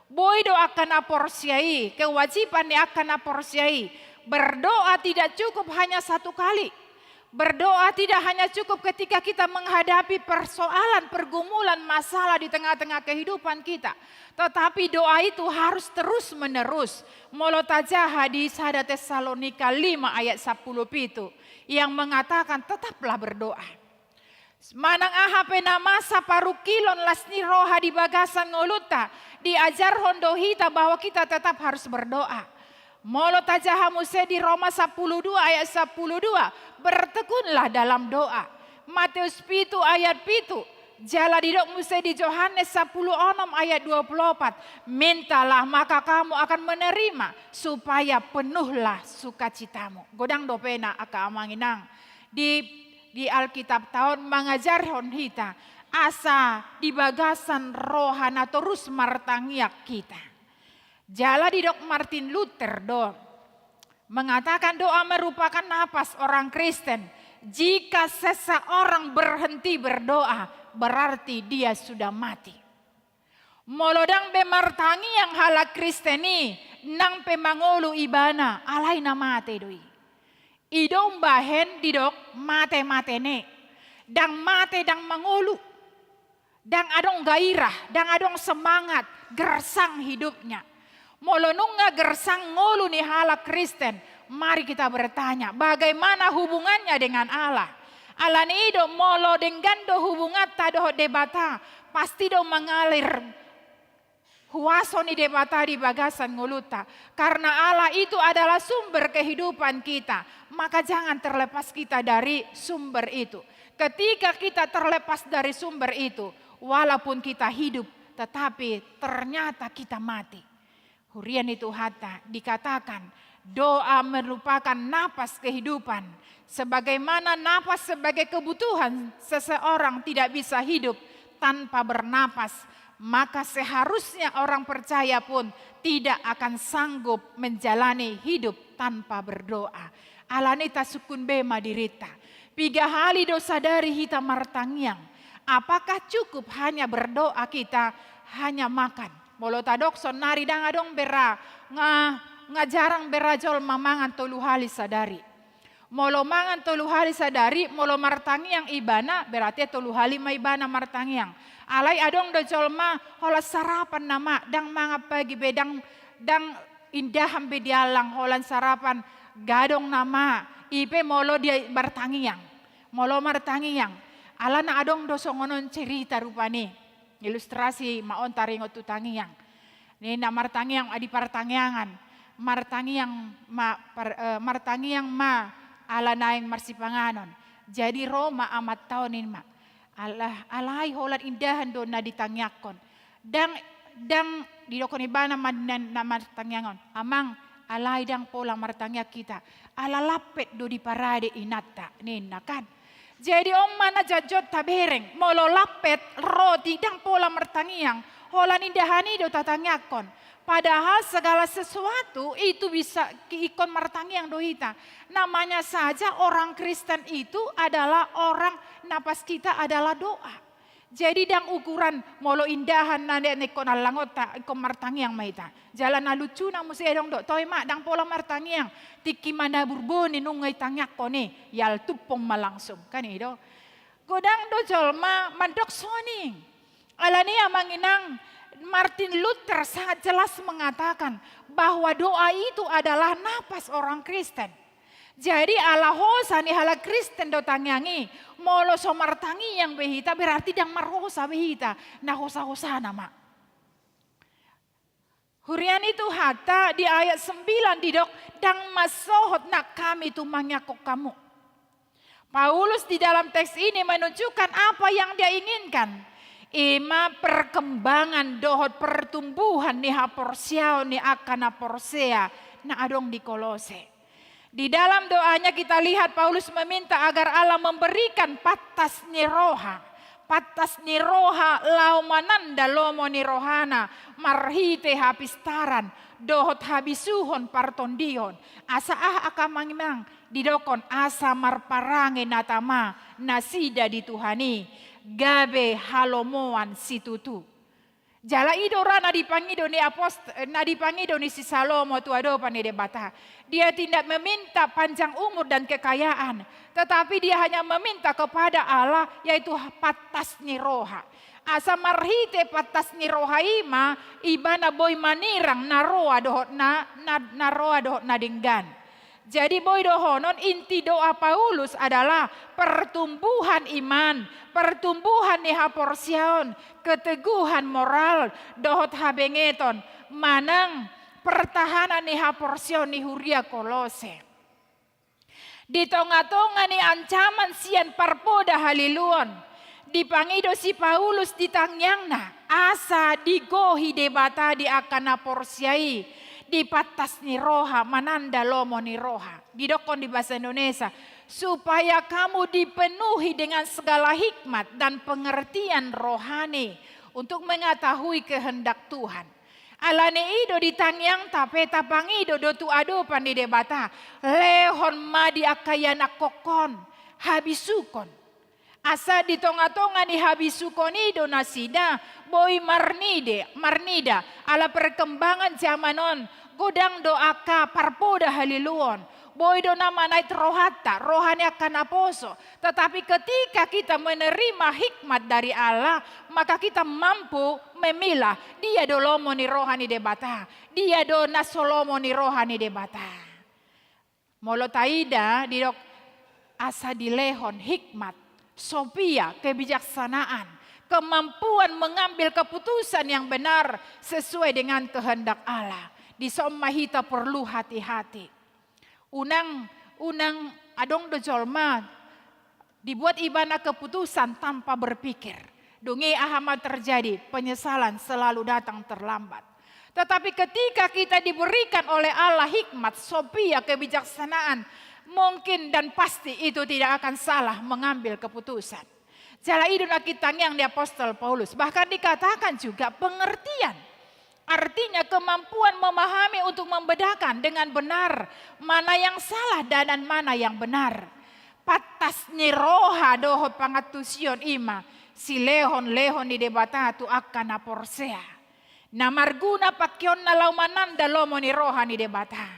Boy do akan aporsiai, kewajiban yang akan aporsiai. Berdoa tidak cukup hanya satu kali. Berdoa tidak hanya cukup ketika kita menghadapi persoalan, pergumulan, masalah di tengah-tengah kehidupan kita. Tetapi doa itu harus terus menerus. Molotajah hadis Sada Tesalonika 5 ayat 10 itu yang mengatakan tetaplah berdoa. Manang ahapena masa parukilon lasni roha di bagasan ngoluta. Diajar hondohita bahwa kita tetap harus berdoa. Molo tajahamuse di Roma 12 ayat 12. Bertekunlah dalam doa. Matius 7 ayat 7. Jala didok musai di Yohanes 10 ayat 24. Mintalah maka kamu akan menerima supaya penuhlah sukacitamu. Godang dopena aka amanginang. Di Alkitab tahun mengajar kita asa di bagasan rohana terus martangiak kita. Jala didok Martin Luther mengatakan doa merupakan napas orang Kristen. Jika seseorang berhenti berdoa, berarti dia sudah mati. Molodang bemartangi yang halak Kristeni, nang pemangolu ibana, alay na mate doi. Idong bahen didok mate ne, dang mate dang mangolu, dang adong gairah, dang adong semangat, gersang hidupnya. Molonunga gersang ngolu ni halak Kristen. Mari kita bertanya, bagaimana hubungannya dengan Allah? Allah ni do molo dengan do hubungan tado debata, pasti do mengalir huaso ni debata di bagasan nguluta. Karena Allah itu adalah sumber kehidupan kita, maka jangan terlepas kita dari sumber itu. Ketika kita terlepas dari sumber itu, walaupun kita hidup, tetapi ternyata kita mati. Hurian itu hatta dikatakan doa merupakan napas kehidupan. Sebagaimana napas sebagai kebutuhan, seseorang tidak bisa hidup tanpa bernapas. Maka seharusnya orang percaya pun tidak akan sanggup menjalani hidup tanpa berdoa. Alanita sukun bema dirita. Piga hali dosa dari hita martangyang. Apakah cukup hanya berdoa kita, hanya makan? Molo tadokson nari dang adong bera nga jarang berajol mamangan tolu hali sadari. Molo mangan tolu hali sadari, molo martangi yang ibana berarti tolu hali maibana martangi yang. Alai adong do jolma hola sarapan nama dang manga pagi bedang dang indah hambe dialang holan sarapan gadong nama ipe molo dia martangi yang. Molo martangi yang. Alana adong do songonon cerita rupani. Ilustrasi maon taringot tutangi yang. Ini na martangi yang adi partangiangan. Martangi yang ma ala naing marsipanganon. Jadi Roma amat taonin ma. Alay holat indahan do na ditangyakon. Dang didokon ibana na martangyangon. Amang alay dang polang martangyak kita. Alalapet do di parade inata. Nina kan. Jadi mana jajot tabereng, molo lapet roti dang pola mertangiang, holan indahani do tatangakon. Padahal segala sesuatu itu bisa ikon mertangiang dohita. Namanya saja orang Kristen itu adalah orang napas kita adalah doa. Jadi dang ukuran molo indahan nade nekon alangota ikon mertangiang maita. Jalan alucu na musi edong do toy mak dang pola mertangiang. Tiki mana burboni nungay tangyak ko ni yal tupong malangsung kan itu. Godang do jolma mandok soning. Alania manginang Martin Luther sangat jelas mengatakan bahwa doa itu adalah napas orang Kristen. Jadi ala hosa ni hala Kristen do tangyangi molo somartangi yang behita berarti dang marhosa behita na hosa-hosa nama. Hurian itu hatta di ayat 9 didok dang masohot nak kami tu mangyakok kamu. Paulus di dalam teks ini menunjukkan apa yang dia inginkan. Ima perkembangan dohot pertumbuhan ni haporsiao ni akana porsea na adong di Kolose. Di dalam doanya kita lihat Paulus meminta agar Allah memberikan patas niroha. Patas niroha laumananda lomo nirohana marhite hapistaran dohot habisuhon partondihon. Asa akamangimang didokon asa marparange natama nasida dituhani gabe halomoan situtu. Jala idora nadipangido ni si Salomo tu ado pani debata. Dia tidak meminta panjang umur dan kekayaan, tetapi dia hanya meminta kepada Allah yaitu patas niroha. Asa marhite patas niroha ima ibana boy manirang naroa dohot naroa dohot nadinggan. Jadi boy dohonon inti doa Paulus adalah pertumbuhan iman, pertumbuhan nihaporsion, keteguhan moral, dohot habengeton, manang pertahanan nihaporsion ni huria Kolose. Di tonga-tonga ni ancaman sian parpoda haliluon. dipangido si Paulus di tangyangna asa digohi debata di akana porsiai di patas ni roha mananda lomo ni roha didokon di bahasa Indonesia supaya kamu dipenuhi dengan segala hikmat dan pengertian rohani untuk mengetahui kehendak Tuhan. Alane ido di tangyang tapeta pangido do tu ado pandi debata lehon madi akayana kokon habisukon asa di tonga-tonga di habisukon ido nasida boy marnida ala perkembangan zamanon godang do aka parpoda haliluon boy do nama nait rohani akan aposo. Tetapi ketika kita menerima hikmat dari Allah, maka kita mampu memilah. Dia do lomo ni rohani debata. Dia do nasolomo ni rohani debata. Molo taida didok asa dilehon hikmat, sopia kebijaksanaan, kemampuan mengambil keputusan yang benar sesuai dengan kehendak Allah. Di somahita perlu hati-hati. Unang adong do jolma dibuat ibana keputusan tanpa berpikir. Donge ahamat terjadi, penyesalan selalu datang terlambat. Tetapi ketika kita diberikan oleh Allah hikmat, sopia kebijaksanaan, mungkin dan pasti itu tidak akan salah mengambil keputusan. Jala iduna kita yang di apostol Paulus, bahkan dikatakan juga pengertian. Artinya kemampuan memahami untuk membedakan dengan benar mana yang salah dan mana yang benar. Patas ni roha doho pangatusion ima si lehon ni debata tu akan aporsea. Namarguna pakyon na laumananda lomo ni roha ni debata.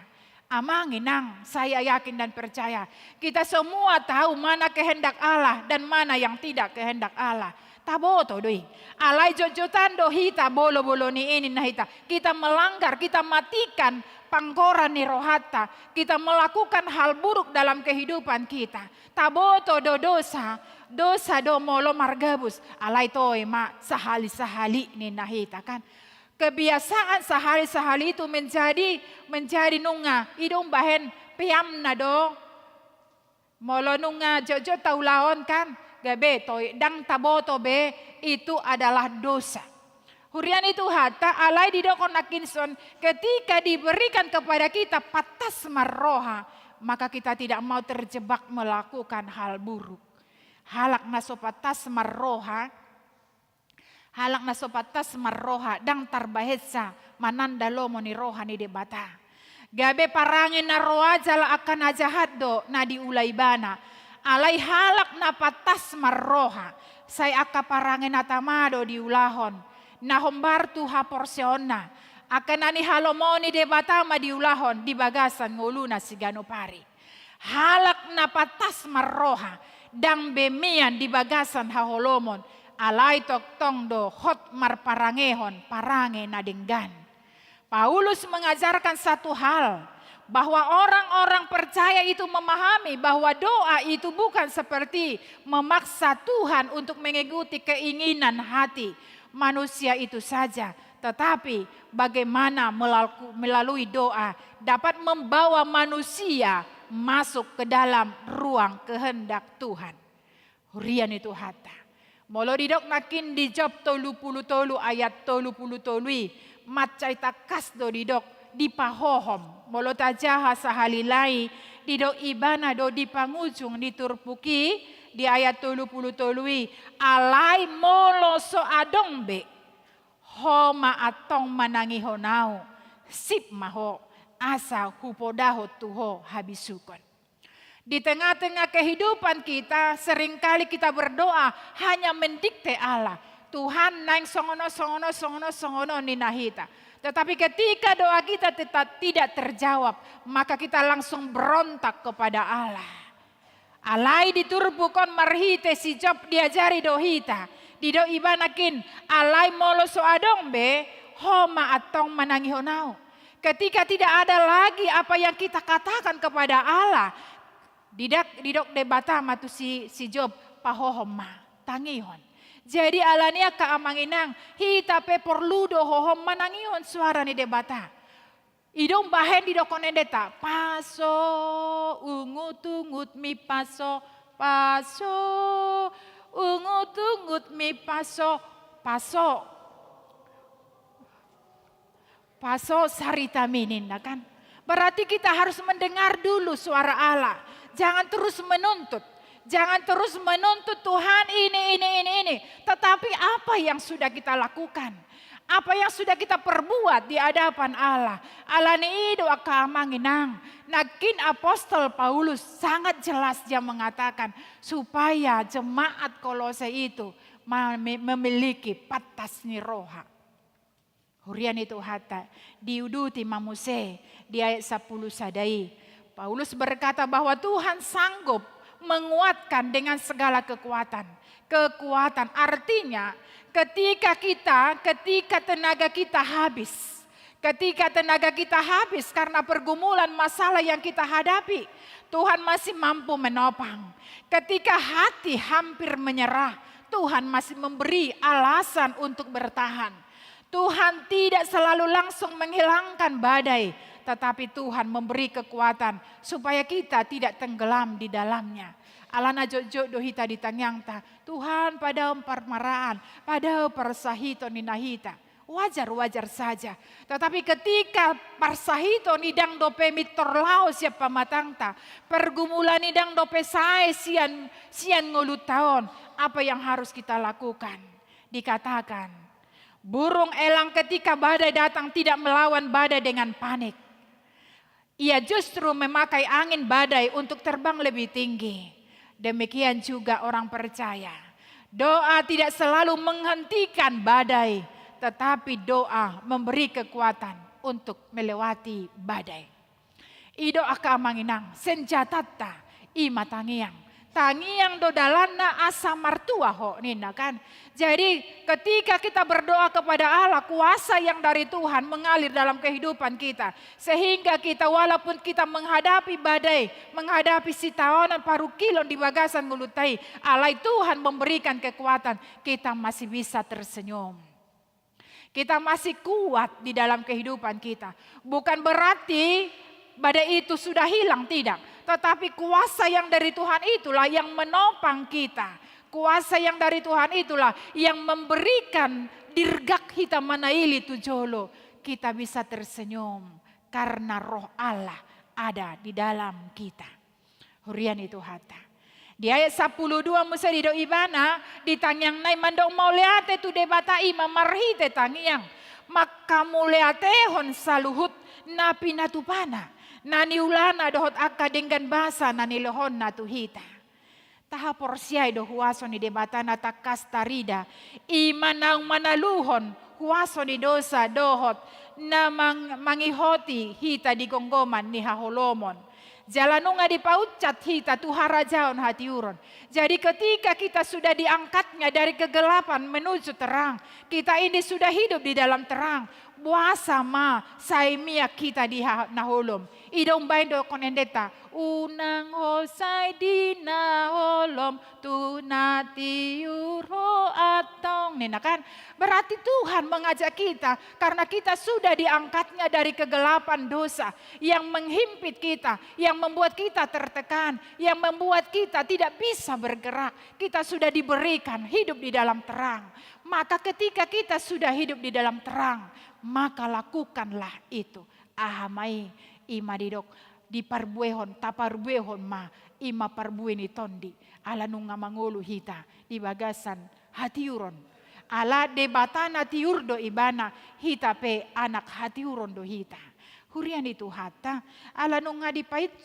Amanginang saya yakin dan percaya kita semua tahu mana kehendak Allah dan mana yang tidak kehendak Allah. Taboto doi. Alai jojotan do hita bolo-bolo ni ini na hita. Kita melanggar, kita matikan panggoran ni rohata. Kita melakukan hal buruk dalam kehidupan kita. Taboto do dosa do molo margabus. Alai toi ma sahali-sahali ni na hita kan. Kebiasaan sehari-sehari itu menjadi nunga. Idong bahen piam na do. Molo nunga jojo taulaon kan. Gabe toy dang taboto be itu adalah dosa. Hurian itu hatta alai didokon nakinson ketika diberikan kepada kita patas marroha maka kita tidak mau terjebak melakukan hal buruk. Halak nasopatas marroha dang tarbahesa mananda lomo ni roha ni debata. Gabe parangin na roa jala akan ajahat do na diulaibana. Alai halak na patas marroha. Saya akaparangin atamado di ulahon. Na hombartu haporsiona. Akanani halomoni debatama di ulahon. Di bagasan nguluna si ganopari. Halak na patas marroha. Dang bemian di bagasan haholomon. Alai toktong do hot marparangehon. Parange na denggan. Paulus mengajarkan satu hal. Bahwa orang-orang percaya itu memahami bahwa doa itu bukan seperti memaksa Tuhan untuk mengikuti keinginan hati manusia itu saja. Tetapi bagaimana melalui doa dapat membawa manusia masuk ke dalam ruang kehendak Tuhan. Hurian itu hatta. Molo didok nakin di Job 30 ayat 30 macai takas do didok di pahohom. Molo tajaha sahalilai didok ibana do di pangujung diturpuki di ayat 30 alai molo so adongbe homa atong manangi honau sip maho asa hupodaho tuho habisukon. Di tengah-tengah kehidupan kita seringkali kita berdoa hanya mendikte Allah. Tuhan naing songono ninahita. Tetapi ketika doa kita tetap tidak terjawab, maka kita langsung berontak kepada Allah. Alai diturpukon marhite si Job diajari dohita. Dido ibanakin alai molo so adong be homa atong manangi honau. Ketika tidak ada lagi apa yang kita katakan kepada Allah, didok debata matu si Job pahohoma tangihon. Jadi alania kaamanginang hita pe perlu do hohom manangihon suara ni debata. Idong bahen di dokon endeta paso ungut mi paso ungut-ungut mi paso sarita minin, kan? Berarti kita harus mendengar dulu suara Allah. Jangan terus menuntut. Jangan terus menuntut Tuhan ini. Tetapi apa yang sudah kita lakukan? Apa yang sudah kita perbuat di hadapan Allah? Allah ni doa kamanginang. Nakin apostol Paulus sangat jelas dia mengatakan supaya jemaat Kolose itu memiliki patas ni roha. Hurian itu hata diuduti mamuse di ayat 10 sadai. Paulus berkata bahwa Tuhan sanggup menguatkan dengan segala kekuatan. Kekuatan artinya ketika tenaga kita habis. Ketika tenaga kita habis karena pergumulan masalah yang kita hadapi, Tuhan masih mampu menopang. Ketika hati hampir menyerah, Tuhan masih memberi alasan untuk bertahan. Tuhan tidak selalu langsung menghilangkan badai, tetapi Tuhan memberi kekuatan supaya kita tidak tenggelam di dalamnya. Alana jojo dohita ditangyang ta, Tuhan pada permaraan, pada persahito ninahita. Wajar saja. Tetapi ketika persahito nidang dope mitorlao siapa matangta, pergumulan nidang dope sae sian ngulut tahun, apa yang harus kita lakukan? Dikatakan, burung elang ketika badai datang tidak melawan badai dengan panik. Ia justru memakai angin badai untuk terbang lebih tinggi. Demikian juga orang percaya. Doa tidak selalu menghentikan badai, tetapi doa memberi kekuatan untuk melewati badai. Ido akamanginang senjatata ima tangiang do dalana asa martua ho nina, kan. Jadi ketika kita berdoa kepada Allah, kuasa yang dari Tuhan mengalir dalam kehidupan kita. Sehingga kita walaupun kita menghadapi badai, menghadapi sitaonan paru kilon di bagasan mulutai, Allah Tuhan memberikan kekuatan, kita masih bisa tersenyum. Kita masih kuat di dalam kehidupan kita. Bukan berarti badai itu sudah hilang, tidak. Tetapi kuasa yang dari Tuhan itulah yang menopang kita. Kuasa yang dari Tuhan itulah yang memberikan dirgak kita manaili tujolo. Kita bisa tersenyum karena roh Allah ada di dalam kita. Hurian itu hata. Di ayat 12 musa di do ibana ditangyang nai mandong mau leate tu debata ima marhite tangyang. Maka muleatehon saluhut napi natupana. Nani ulana dohot akka dengan basa nani lohon natuhita. Taha porsiay do huwaso ni debata na takastarida. Imanang manaluhon huwaso ni dosa dohot na mangihoti hita di gonggoman ni haholomon. Jalanu nga dipaucat hita tuharajaon hatiuron. Jadi ketika kita sudah diangkatnya dari kegelapan menuju terang. Kita ini sudah hidup di dalam terang. Buasa ma saimia kita di naholom. Idong bain do konendeta. Unang hosay di naholom tunati uro atong. Nina, kan. Berarti Tuhan mengajak kita karena kita sudah diangkatnya dari kegelapan dosa yang menghimpit kita, yang membuat kita tertekan, yang membuat kita tidak bisa bergerak. Kita sudah diberikan hidup di dalam terang. Maka ketika kita sudah hidup di dalam terang, maka lakukanlah itu. Ahamai ima didok di parbuehon taparbuehon ma ima parbueni tondi ala nunga mangolu hita di bagasan hatiuron ala debatana tiurdo ibana hita pe anak hatiuron do hita. Hurian itu hata ala nunga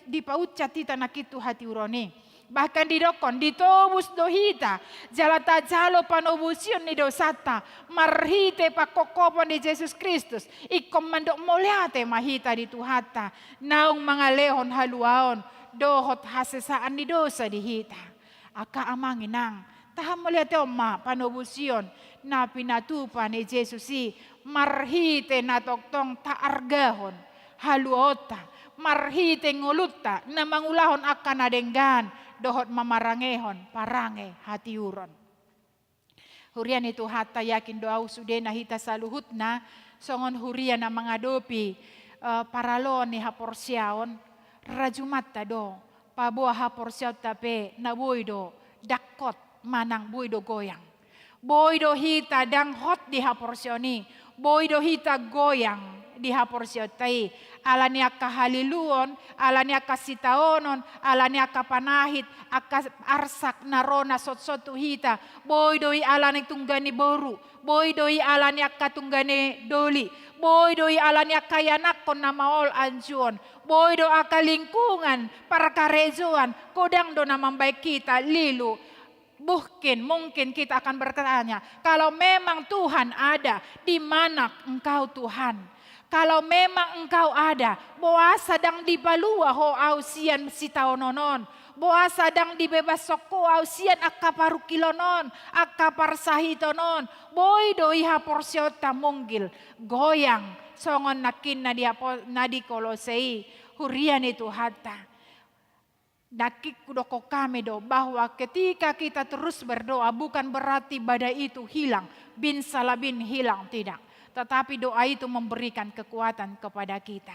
dipaucat hita nakitu hatiuroni. Bahkan didokon ditobus dohita jalata jalo panobusion ni dosata marhite pakokopon di Yesus Kristus ikom mandok moliate mahita di tuhata naung mga lehon haluaon dohot hasesaan ni dosa dihita aka amanginang taham moliate oma panobusion na pinatupa ni Yesus si marhite natoktong taargahon haluota marhite ngulutta na mangulahon akan adenggan dohot mamarangehon parange hatiuron. Hurian itu hata yakin doa usudena hita saluhutna songon hurian na mangadopi paralon ni haporsiaon rajumat do pabuah haporsiaw tape naboy do dakot manang buido goyang. Boido hita dang hot di haporsioni. Boido hita goyang di haporsiotai. Alani akka haliluon, alani akka sitaonon, alani akka panahit, akka arsak narona sot-sotu hita. Boidoi alani tunggani boru. Boidoi alani akka tunggani doli. Boidoi alani akka yanakon na maol anjuon. Boido akka lingkungan para karejuan. Kodang do na mambaik kita lilu. Mungkin kita akan bertanya, kalau memang Tuhan ada, di mana engkau Tuhan? Kalau memang engkau ada, boa sedang dibalua ho ausian sitaononon, boa sedang dibebas soko ausian akka parukilonon, akka parsahitonon, boy doi haporsiota munggil, goyang, songon nakin nadi kolosei, hurian itu hatta. Nakikudoko kami do bahwa ketika kita terus berdoa bukan berarti badai itu hilang, bin salabin hilang, tidak. Tetapi doa itu memberikan kekuatan kepada kita.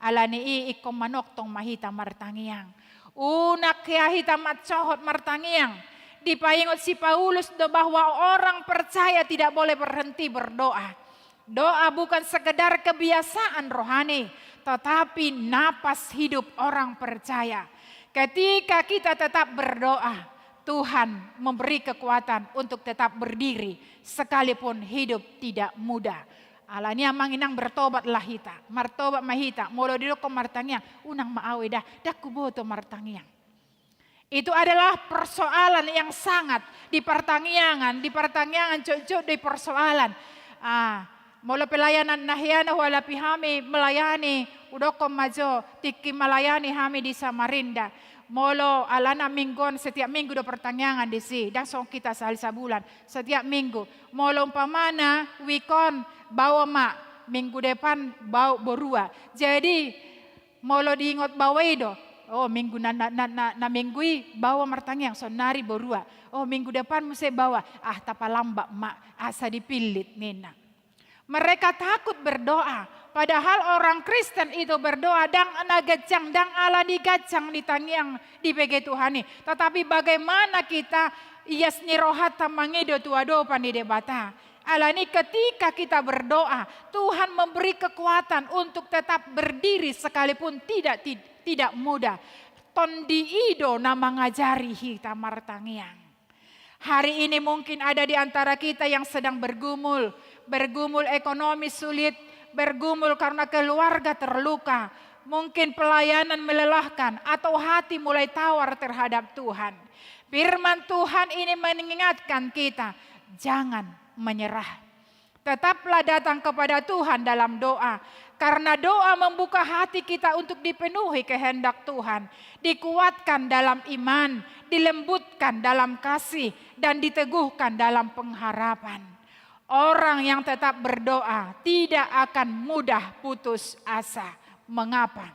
Alani ikom manok tong mahita martangiang. Unak kaya hita matsohot martangiang. Dipaingot si Paulus do bahwa orang percaya tidak boleh berhenti berdoa. Doa bukan sekedar kebiasaan rohani, tetapi napas hidup orang percaya. Ketika kita tetap berdoa, Tuhan memberi kekuatan untuk tetap berdiri sekalipun hidup tidak mudah. Alania manginang bertobatlah hita, martobat mahita, molo dilo ko martangiang, unang maawe dah kuboto martangiang. Itu adalah persoalan yang sangat di pertaniangan cocok di persoalan. Molo pelayanan nahiana wala pihami melayani udoko majo tiki melayani hami di Samarinda. Molo alana minggon setiap minggu do pertanyaan di si dan song kita sehari sebulan setiap minggu. Molo umpamana wikon bawa mak minggu depan bawa borua. Jadi molo diingot bawa itu. Oh minggu na minggui bawa martanyang sonari borua. Oh minggu depan mesti bawa. Tapalamba mak asa dipilit nina. Mereka takut berdoa. Padahal orang Kristen itu berdoa dang anagacang dang ala digacang di tangiang di bege Tuhani. Tetapi bagaimana kita ias nirohata mangido tuadopan di debata. Alani ketika kita berdoa, Tuhan memberi kekuatan untuk tetap berdiri sekalipun tidak mudah. Tondi ido na mengajari hita martangiang. Hari ini mungkin ada di antara kita yang sedang bergumul ekonomi sulit, bergumul karena keluarga terluka, mungkin pelayanan melelahkan atau hati mulai tawar terhadap Tuhan. Firman Tuhan ini mengingatkan kita, jangan menyerah. Tetaplah datang kepada Tuhan dalam doa. Karena doa membuka hati kita untuk dipenuhi kehendak Tuhan. Dikuatkan dalam iman, dilembutkan dalam kasih, dan diteguhkan dalam pengharapan. Orang yang tetap berdoa tidak akan mudah putus asa. Mengapa?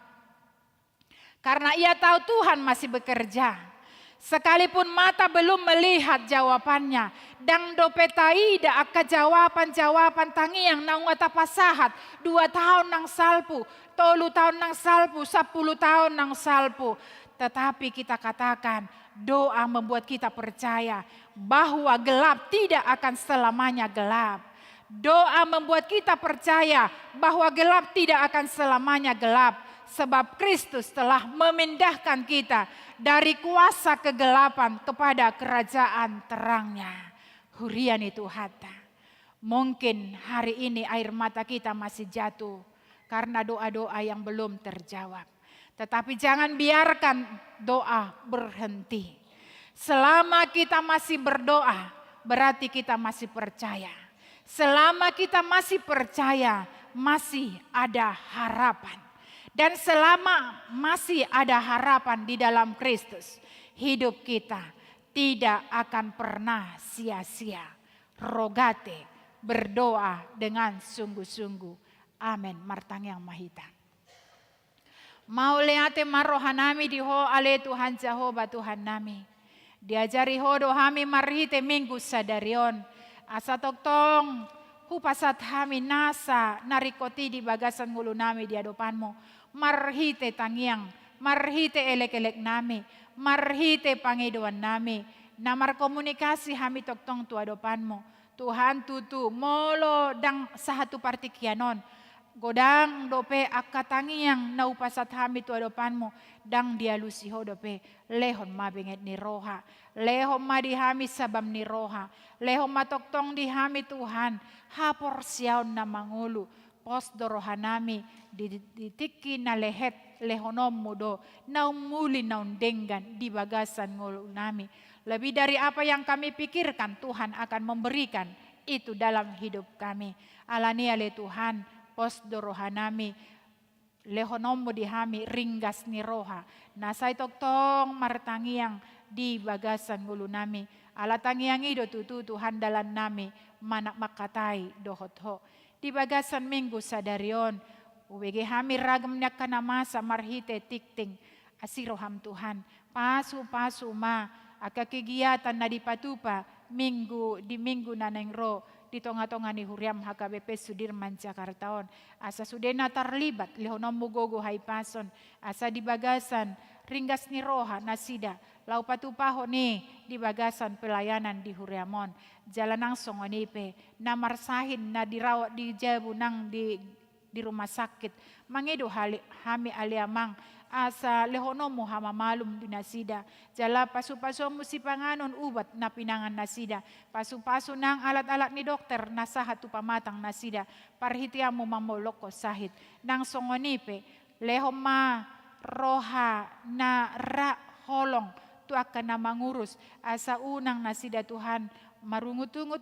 Karena ia tahu Tuhan masih bekerja. Sekalipun mata belum melihat jawabannya, dang dopetai da akka jawaban tangiang nang wata pasahat 2 tahun nang salpu, 3 tahun nang salpu, 10 tahun nang salpu. Tetapi kita katakan doa membuat kita percaya bahwa gelap tidak akan selamanya gelap. Doa membuat kita percaya bahwa gelap tidak akan selamanya gelap. Sebab Kristus telah memindahkan kita dari kuasa kegelapan kepada kerajaan terangnya. Hurian itu hatta. Mungkin hari ini air mata kita masih jatuh karena doa-doa yang belum terjawab. Tetapi jangan biarkan doa berhenti. Selama kita masih berdoa, berarti kita masih percaya. Selama kita masih percaya, masih ada harapan. Dan selama masih ada harapan di dalam Kristus, hidup kita tidak akan pernah sia-sia. Rogate, berdoa dengan sungguh-sungguh. Amin. Martang yang mahita. Mau leate marohanami di ho ale Tuhan Jehovah Tuhan nami. Diajari ho dohami marhite minggu sadarion. Asa toktong hupasat hami nasa narikoti di bagasan ngulu nami di hadapanmu. Marhite tangiang, marhite elek-elek nami, marhite pangiduan nami, Namar komunikasi hami toktong tu adopanmu. Tuhan tutu molo dang sahatu partikianon. Godang dope akatangi yang naupasat hami tu adopanmu. Dang dialusiho dope. Lehon ma benget ni roha. Lehon ma di hami sabam ni roha. Lehon ma toktong di hami Tuhan. Hapor siaon na mangulu. Pos dorohanami ditiki na lehet lehonom mudo. Naumuli naundenggan di bagasan ngulu nami. Lebih dari apa yang kami pikirkan Tuhan akan memberikan itu dalam hidup kami. Alani ale Tuhan pos dorohanami lehonomu dihami ringgas ni roha. Nasay toktong martangi yang di bagasan ngulu nami. Alatangi yang ido tutu Tuhan dalam nami manak makatai dohotho. Di bagasan minggu sadarion uwege hami ragamnya kana masa marhite tikting asiroham Tuhan. Pasu ma aka kegiatan na dipatupa di minggu nanengro di tonga-tonga ni huriam HKBP Sudirman Jakartaon. Asa sudena terlibat lehonom mugogo haipason. Asa di bagasan ringgas ni roha nasida. Lau patupaho ni di bagasan pelayanan di huriamon. Jalan nang songonipe. Namar sahin na dirawat di jabu nang di rumah sakit. Mangido hami aliamang. Asa lehonomu hama malum di nasida. Jala pasu-pasu musi panganon ubat na pinangan nasida. Pasu-pasu nang alat-alat ni dokter nasahat tu pamatang nasida. Parhitiamu mamoloko sahit. Nang songonipe lehoma roha na ra holong. Tu akan na mangurus. Asa unang nasida Tuhan marungut-ungut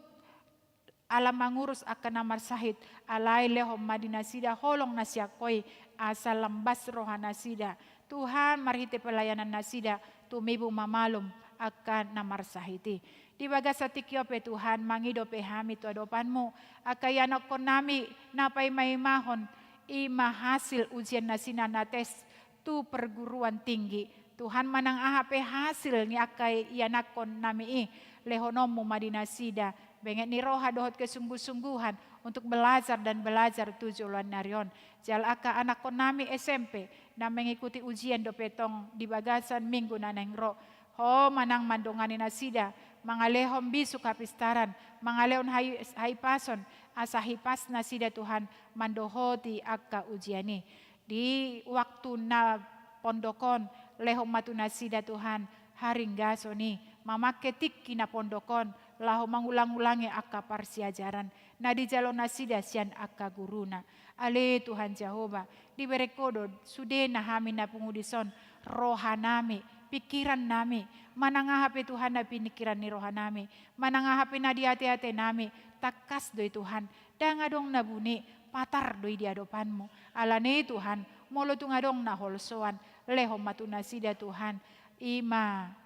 alam mangurus akan namar sahid alai lehom madina sida holong nasiakoi asal lambas roha nasida Tuhan marhite pelayanan nasida tumibu mamalum akan namar sahiti di bagasa tikiope Tuhan mangidope hami tu adopanmu akayanok konami napai maimahon ima hasil ujian nasina nates tu perguruan tinggi Tuhan manang ahape hasil ni akai yanakon nami lehonomu madina sida benget ni roha dohot kesungguh-sungguhan untuk belajar dan belajar 7 bulan narion. Jal aka anak konami SMP na mengikuti ujian do petong di bagasan minggu naneng ro. Ho manang mandongani nasida, mangalehom bisu kapistaran, mangalehon hai pason, asa hipas nasida Tuhan mandohoti aka ujiani. Di waktu na pondokon lehom matu nasida Tuhan haringgasoni, mamaketik kina pondokon lahu mangulang-ulangi aka parsiajaran. Na di jalon nasida sian aka guruna. Ale Tuhan Jehovah. Di berekodo sudena hami na pungudison. Rohanami. Pikiran nami. Manangahapi Tuhan na pinikiran ni rohanami. Manangahapi na di hati-hati nami. Takas doi Tuhan. Dangadong na buni. Patar doi di adopanmu. Alane Tuhan. Molo tungadong na holsoan. Lehom matu nasida Tuhan. Ima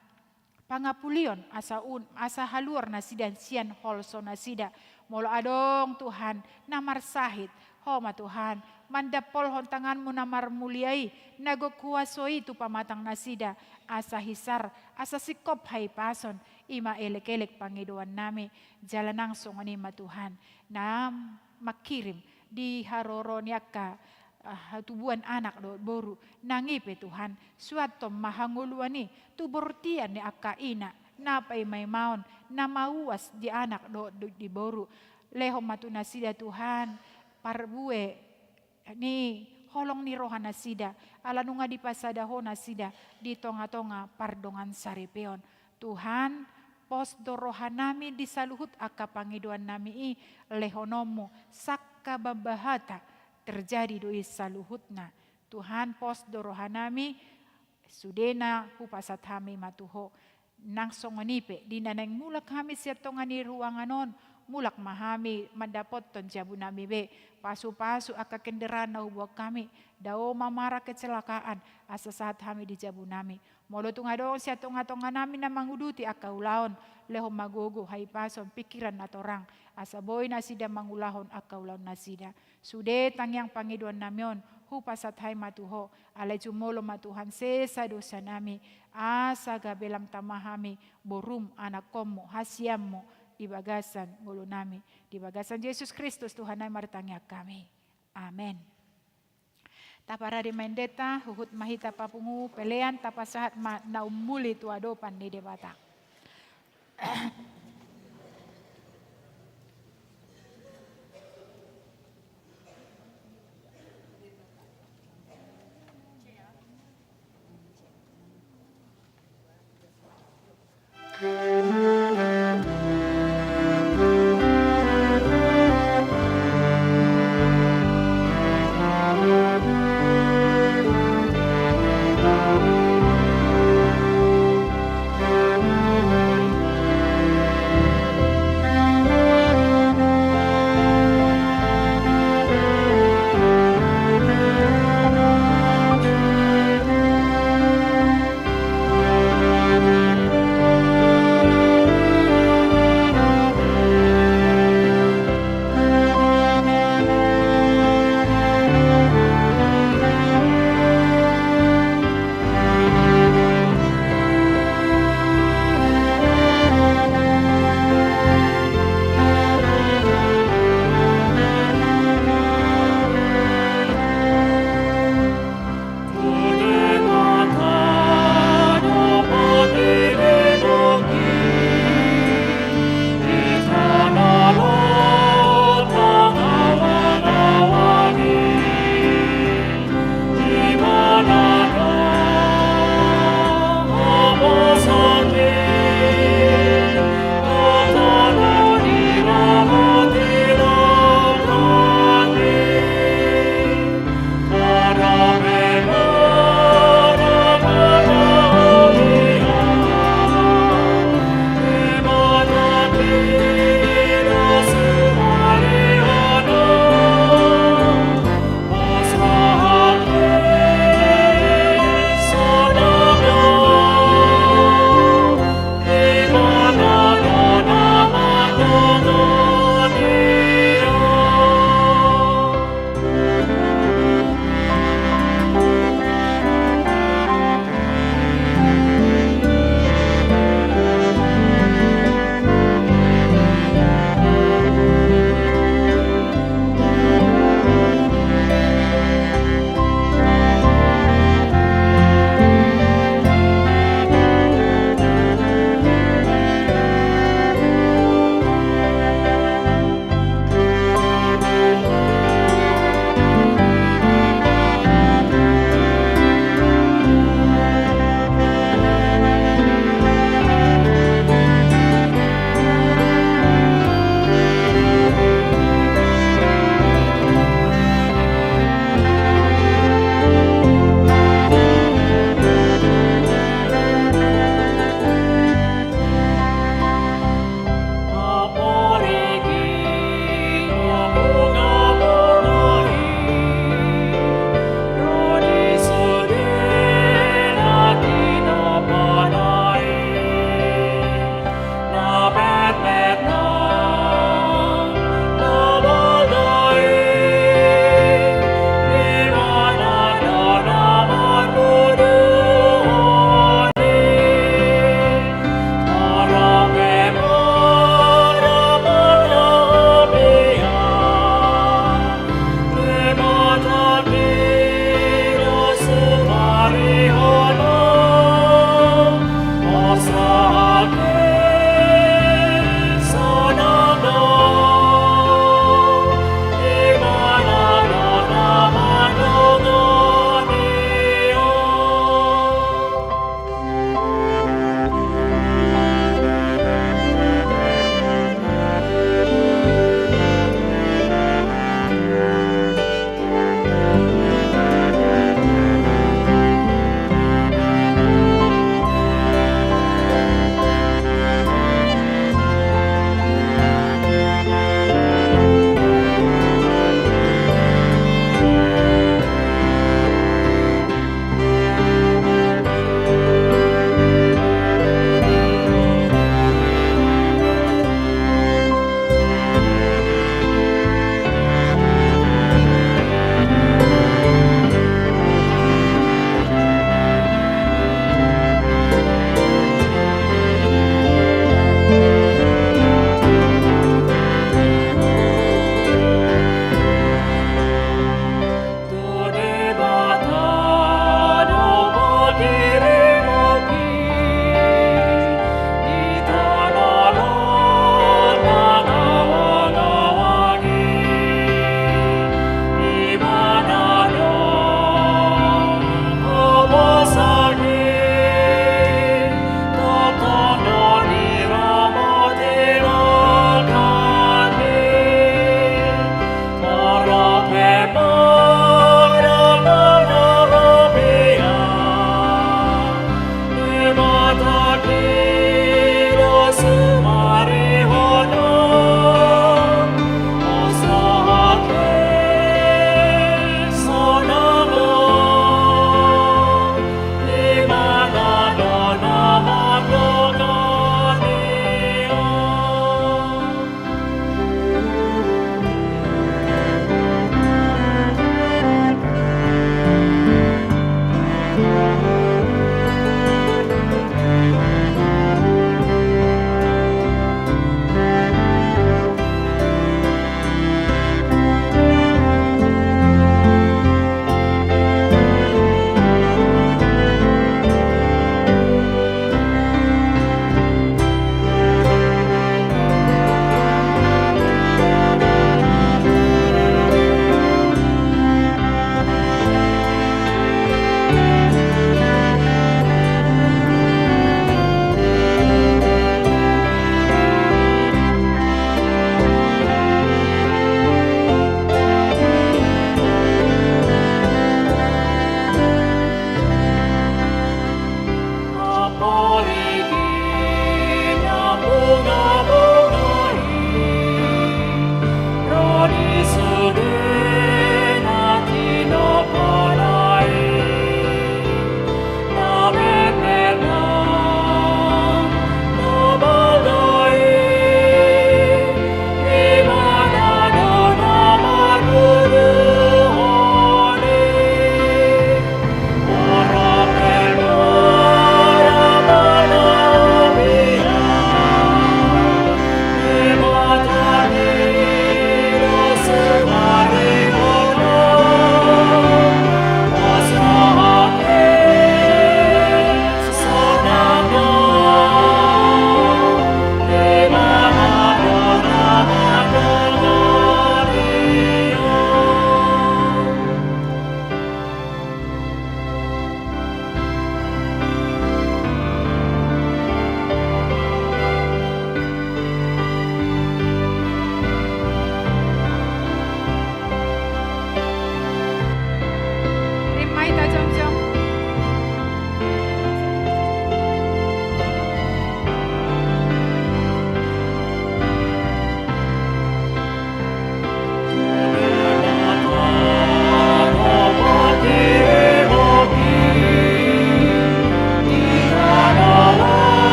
pangapulion asa haluar nasida sian holso nasida molo adong Tuhan namar sahid homa Tuhan mandapol hon tanganmu namar muliai nago kuasoi tu pamatang nasida asa hisar asa sikop hai pason ima elek-elek pangiduan nami jalanang songonima Tuhan nam makirim di haroro niaka tubuan anak do boru nangipe Tuhan suatom mahanguluani tu bortian ni akaina napay may maon na mauwas di anak do di boru lehom matu nasida Tuhan parbue ni holong ni roha nasida alanunga di pasadaho nasida di tonga-tonga pardongan saripeon Tuhan pos do roha nami disaluhut aka pangiduan nami lehonomu sakka babahata terjadi doi saluhutna Tuhan pos dorohanami sudena hupasat hami matuho nang songonipe di naneng mulak kami siap tongani ruanganon mulak mahami mandapot ton jabu nami be pasu-pasu aka kendaraan na hubuak kami dao mamara kecelakaan asa saat kami di jabu nami molo tungadong siap tonga-tonga nami na manguduti aka ulaon lehom magogo hai pason pikiran atorang asa boy nasida mangulahon aka ulaon nasida sude tangyang pangiduan namion hupasat hai matuho alay jumolo matuhan sesa dosa nami asa gabelam tamahami borum anak komo hasiammo di bagasan ngulu nami di bagasan Yesus Kristus Tuhan ay martangya kami amen. Tapara di mendeta huhut mahita papungu pelean tapasahat naumuli tuadopan ni debata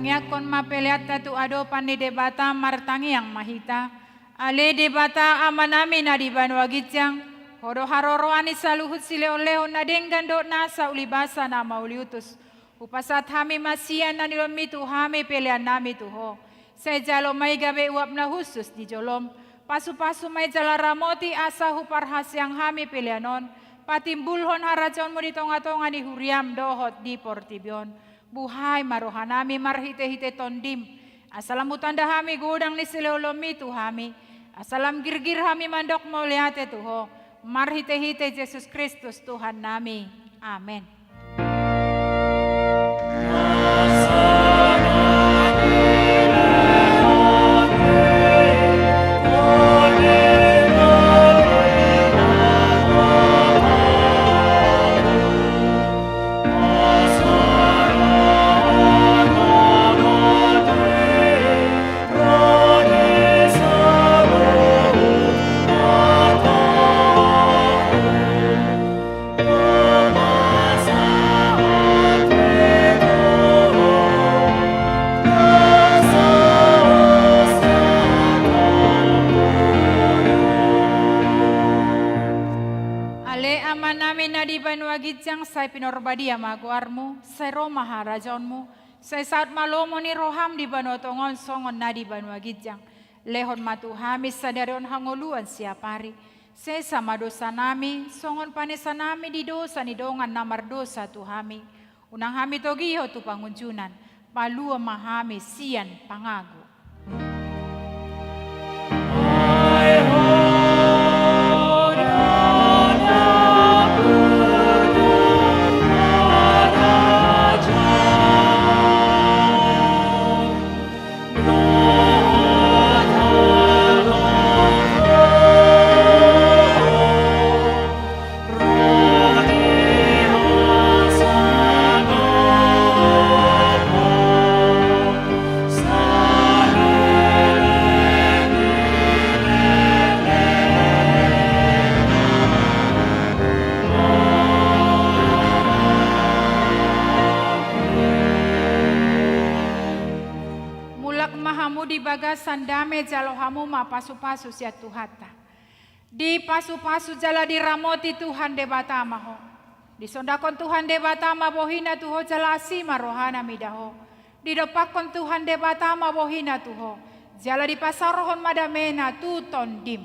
tangiakon mapeliat tatu ado pani debata martangi yang mahita. Ale debata amanami na di banwa gijang. Hodo haroro ani saluhut sileo-leo na denggando nasa ulibasa na mauliutus. Upasat hami masian na nilomitu hami pelian nami tuho. Saya jalo may gabe uap na husus di jolom. Pasu-pasu may jala ramoti asa huparhas yang hami pelianon. Patimbulhon harajon mo di tonga-tonga ni huriam dohot di portibion. Buhay marohanami marhite-hite tondim. Asalam utanda hami gudang ni sileolomi tu hami. Asalam girgir hami mandok mauliate tuho. Marhite-hite Yesus Kristus Tuhan nami. Amin. Gijang say pinorbadia maguarmu, say Roma harajonmu, say saat malomo ni roham di banotongon songon na di banua gijang. Lehon matuhamis sadarion hangoluan siapari. Say sama dosa nami, songon panesa nami di dosa ni dongan namar dosa tuhami. Unang hami togiho tu pangunjunan, palua mahami sian pangagu. Sandame jalo hamu ma pasu-pasu sia tuhata. Di pasu-pasu jala di ramoti Tuhan debata maho. Di sondakon Tuhan debata ma bohina tuho jala asima rohana midaho. Di dopakon Tuhan debata ma bohina tuho. Jala di pasarohon madamena tuton dim.